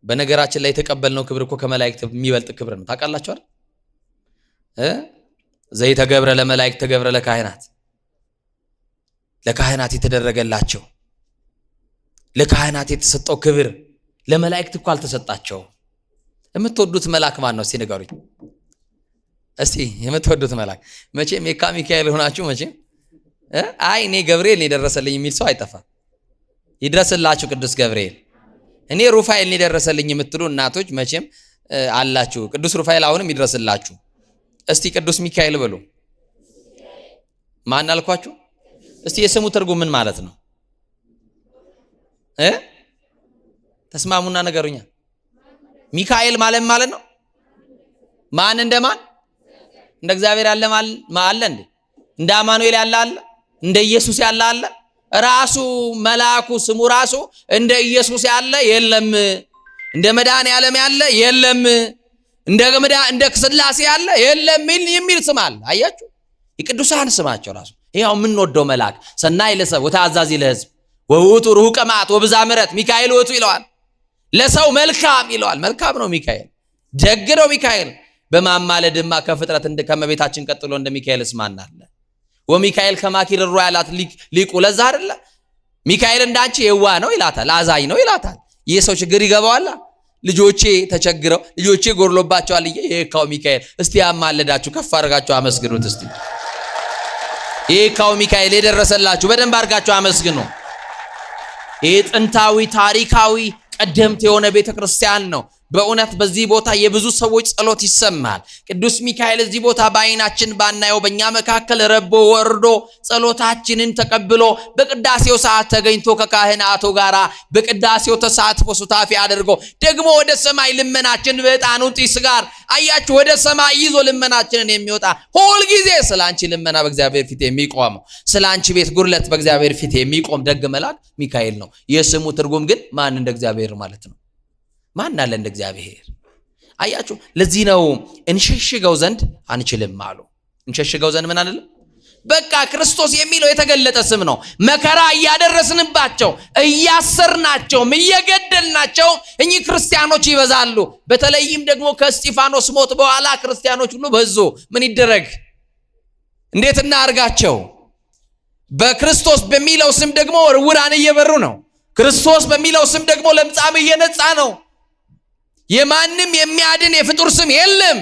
በነገራችን ላይ የተቀበልነው ክብር እኮ ከመላእክት የሚበልጥ ክብር ነው። ታውቃላችሁ አይደል? ዘይተገብረ ለመላእክት ተገብረ ለካህናት፣ ለካህናት የተደረገላቸው ለካህናት የተሰጠው ክብር ለመላእክት እኮ አልተሰጣቸው። የምትወዱት መልአክ ማን ነው? እስቲ ንገሩኝ። እስቲ የምትወዱት መልአክ መቼም የካ ሚካኤል ሆናችሁ መቼም አይ እኔ ገብርኤል ነው የደረሰልኝ የሚል ሰው አይጠፋም። ይድረስላችሁ ቅዱስ ገብርኤል። እኔ ሩፋኤል ነው የደረሰልኝ የምትሉ እናቶች መቼም አላችሁ። ቅዱስ ሩፋኤል አሁንም ይድረስላችሁ። እስቲ ቅዱስ ሚካኤል በሉ። ማን አልኳችሁ? እስቲ የስሙ ትርጉም ምን ማለት ነው? ተስማሙና ነገሩኛ። ሚካኤል ማለት ነው ማን እንደማን? እንደ እግዚአብሔር ያለ አለ እንዴ? እንደ አማኑኤል ያለ አለ? እንደ ኢየሱስ ያለ አለ? ራሱ መልአኩ ስሙ ራሱ እንደ ኢየሱስ ያለ የለም። እንደ መድኃኔዓለም ያለ የለም። እንደ ስላሴ ያለ የለም የሚል ስም አለ። አያችሁ? የቅዱሳን ስማቸው ራሱ ይሄው የምንወደው መልአክ ሰናይ ለሰብ ወታዛዚ ለሕዝብ ወውቱ ሩቀ መዓት ወብዛ ምሕረት ሚካኤል ወቱ ይለዋል። ለሰው መልካም ይለዋል። መልካም ነው ሚካኤል፣ ደግ ነው ሚካኤል። በማማለድማ ከፍጥረት ከመቤታችን ቀጥሎ እንደ ሚካኤልስ ማን አለ? ወሚካኤል ከማኪር ሮያላት ሊቁ ለዛ አይደለ? ሚካኤል እንዳንቺ የዋ ነው ይላታል፣ አዛኝ ነው ይላታል። ይህ ሰው ችግር ይገባዋል። ልጆቼ ተቸግረው ልጆቼ ጎርሎባቸዋል። የካው ሚካኤል እስቲ ያማለዳችሁ ከፍ አድርጋችሁ አመስግኑት። እስቲ የካው ሚካኤል የደረሰላችሁ በደንብ አድርጋችሁ አመስግኑ። ይህ ጥንታዊ ታሪካዊ ቀደምት የሆነ ቤተክርስቲያን ነው። በእውነት በዚህ ቦታ የብዙ ሰዎች ጸሎት ይሰማል። ቅዱስ ሚካኤል እዚህ ቦታ በአይናችን ባናየው በእኛ መካከል ረቦ ወርዶ ጸሎታችንን ተቀብሎ በቅዳሴው ሰዓት ተገኝቶ ከካህናቱ ጋር በቅዳሴው ተሳትፎ ሱታፊ አድርጎ ደግሞ ወደ ሰማይ ልመናችን በዕጣኑ ጢስ ጋር አያችሁ ወደ ሰማይ ይዞ ልመናችንን የሚወጣ ሁልጊዜ ስላንቺ ልመና በእግዚአብሔር ፊት የሚቆም ስላንቺ ቤት ጉድለት በእግዚአብሔር ፊት የሚቆም ደግ መልአክ ሚካኤል ነው። የስሙ ትርጉም ግን ማን እንደ እግዚአብሔር ማለት ነው። ማን አለ እንደ እግዚአብሔር? አያችሁ፣ ለዚህ ነው እንሸሽገው ዘንድ አንችልም አሉ። እንሸሽገው ዘንድ ምን አንልም? በቃ ክርስቶስ የሚለው የተገለጠ ስም ነው። መከራ እያደረስንባቸው እያሰርናቸውም እየገደልናቸው እኚህ ክርስቲያኖች ይበዛሉ። በተለይም ደግሞ ከእስጢፋኖስ ሞት በኋላ ክርስቲያኖች ሁሉ በዙ። ምን ይደረግ? እንዴት እናርጋቸው? በክርስቶስ በሚለው ስም ደግሞ ዕውራን እየበሩ ነው። ክርስቶስ በሚለው ስም ደግሞ ለምጻም እየነጻ ነው። የማንም የሚያድን የፍጡር ስም የለም።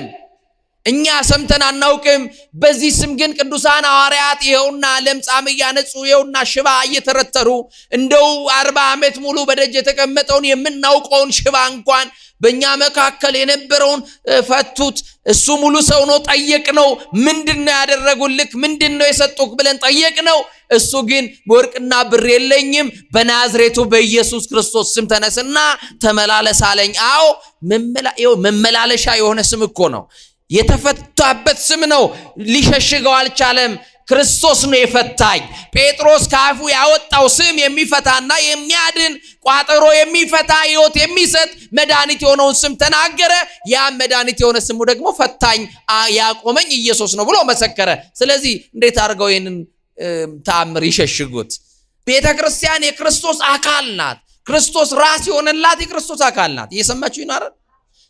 እኛ ሰምተን አናውቅም። በዚህ ስም ግን ቅዱሳን ሐዋርያት ይኸውና ለምጻም እያነጹ ይኸውና ሽባ እየተረተሩ እንደው 40 ዓመት ሙሉ በደጅ የተቀመጠውን የምናውቀውን ሽባ እንኳን በእኛ መካከል የነበረውን ፈቱት። እሱ ሙሉ ሰው ነው። ጠየቅነው፣ ምንድነው ያደረጉልክ? ምንድነው የሰጡክ ብለን ጠየቅነው። እሱ ግን ወርቅና ብር የለኝም፣ በናዝሬቱ በኢየሱስ ክርስቶስ ስም ተነስና ተመላለስ አለኝ። አዎ መመላለሻ የሆነ ስም እኮ ነው። የተፈታበት ስም ነው። ሊሸሽገው አልቻለም። ክርስቶስ ነው የፈታኝ። ጴጥሮስ ካፉ ያወጣው ስም የሚፈታና የሚያድን ቋጠሮ የሚፈታ ሕይወት የሚሰጥ መድኃኒት የሆነውን ስም ተናገረ። ያ መድኃኒት የሆነ ስሙ ደግሞ ፈታኝ ያቆመኝ ኢየሱስ ነው ብሎ መሰከረ። ስለዚህ እንዴት አድርገው ይህንን ተአምር ይሸሽጉት? ቤተ ክርስቲያን የክርስቶስ አካል ናት። ክርስቶስ ራስ የሆነላት የክርስቶስ አካል ናት። እየሰማችሁ ይናረን።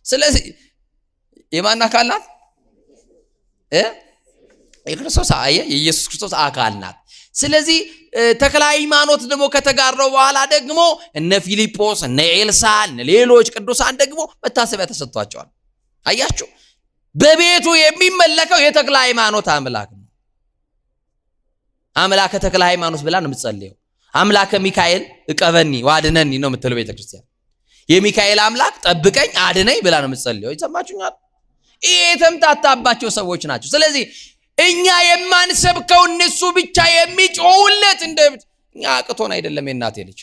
ስለዚህ የማን አካል ናት? የክርስቶስ የኢየሱስ ክርስቶስ አካል ናት። ስለዚህ ተክለ ሃይማኖት ደግሞ ከተጋረው በኋላ ደግሞ እነ ፊልጶስ እነ ኤልሳ እነ ሌሎች ቅዱሳን ደግሞ መታሰቢያ ተሰጥቷቸዋል። አያችሁ፣ በቤቱ የሚመለከው የተክለ ሃይማኖት አምላክ ነው። አምላከ ተክለ ሃይማኖት ብላ ነው የምትጸልየው። አምላከ ሚካኤል እቀበኒ ዋድነኒ ነው የምትለው ቤተክርስቲያን። የሚካኤል አምላክ ጠብቀኝ አድነኝ ብላ ነው የምትጸልየው። ይሰማችሁኛል? ይሄ የተምታታባቸው ሰዎች ናቸው። ስለዚህ እኛ የማንሰብከው እነሱ ብቻ የሚጮውለት እንደ እኛ አቅቶን አይደለም። የእናቴ ልጅ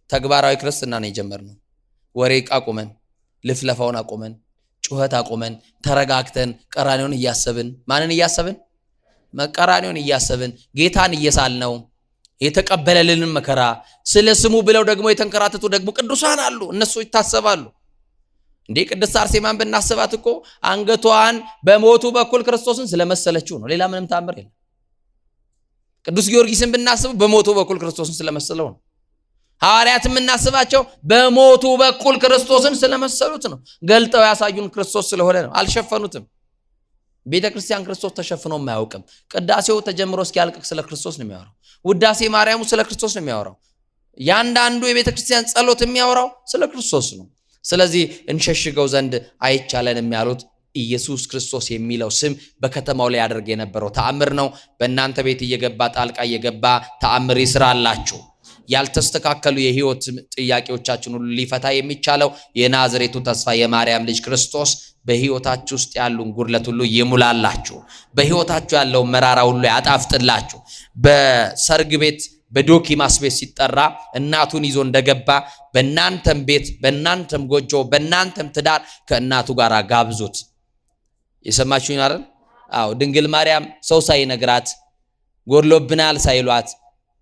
ተግባራዊ ክርስትና ነው የጀመርነው። ወሬ አቁመን፣ ልፍለፋውን አቁመን፣ ጩኸት አቁመን፣ ተረጋግተን ቀራንዮን እያሰብን ማንን እያሰብን? ቀራንዮን እያሰብን ጌታን እየሳልነው የተቀበለልንን መከራ ስለ ስሙ ብለው ደግሞ የተንከራተቱ ደግሞ ቅዱሳን አሉ። እነሱ ይታሰባሉ። እንዴ ቅድስት አርሴማን ብናስባት እኮ አንገቷን በሞቱ በኩል ክርስቶስን ስለመሰለችው ነው። ሌላ ምንም ተአምር የለም። ቅዱስ ጊዮርጊስን ብናስብ በሞቱ በኩል ክርስቶስን ስለመሰለው ነው። ሐዋርያትን ብናስባቸው በሞቱ በኩል ክርስቶስን ስለመሰሉት ነው። ገልጠው ያሳዩን ክርስቶስ ስለሆነ ነው። አልሸፈኑትም። ቤተ ክርስቲያን ክርስቶስ ተሸፍኖ አያውቅም። ቅዳሴው ተጀምሮ እስኪያልቅ ስለ ክርስቶስ ነው የሚያወራው። ውዳሴ ማርያሙ ስለ ክርስቶስ ነው የሚያወራው። ያንዳንዱ የቤተ ክርስቲያን ጸሎት የሚያወራው ስለ ክርስቶስ ነው። ስለዚህ እንሸሽገው ዘንድ አይቻለንም ያሉት ኢየሱስ ክርስቶስ የሚለው ስም በከተማው ላይ ያደርግ የነበረው ተአምር ነው። በእናንተ ቤት እየገባ ጣልቃ እየገባ ተአምር ይስራላችሁ። ያልተስተካከሉ የህይወት ጥያቄዎቻችሁን ሁሉ ሊፈታ የሚቻለው የናዝሬቱ ተስፋ የማርያም ልጅ ክርስቶስ በህይወታችሁ ውስጥ ያሉን ጉድለት ሁሉ ይሙላላችሁ። በህይወታችሁ ያለው መራራ ሁሉ ያጣፍጥላችሁ። በሰርግ ቤት በዶኪማስ ቤት ሲጠራ እናቱን ይዞ እንደገባ በእናንተም ቤት በእናንተም ጎጆ በእናንተም ትዳር ከእናቱ ጋር ጋብዙት። የሰማችሁኝ አይደል? አዎ ድንግል ማርያም ሰው ሳይነግራት ጎድሎብናል ሳይሏት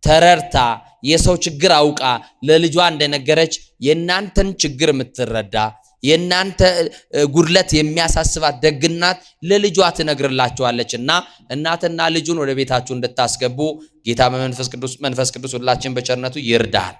ተረርታ የሰው ችግር አውቃ ለልጇ እንደነገረች የእናንተን ችግር የምትረዳ የእናንተ ጉድለት የሚያሳስባት ደግናት ለልጇ ትነግርላችኋለችና እናትና ልጁን ወደ ቤታችሁ እንድታስገቡ ጌታ መንፈስ ቅዱስ ሁላችን በቸርነቱ ይርዳል።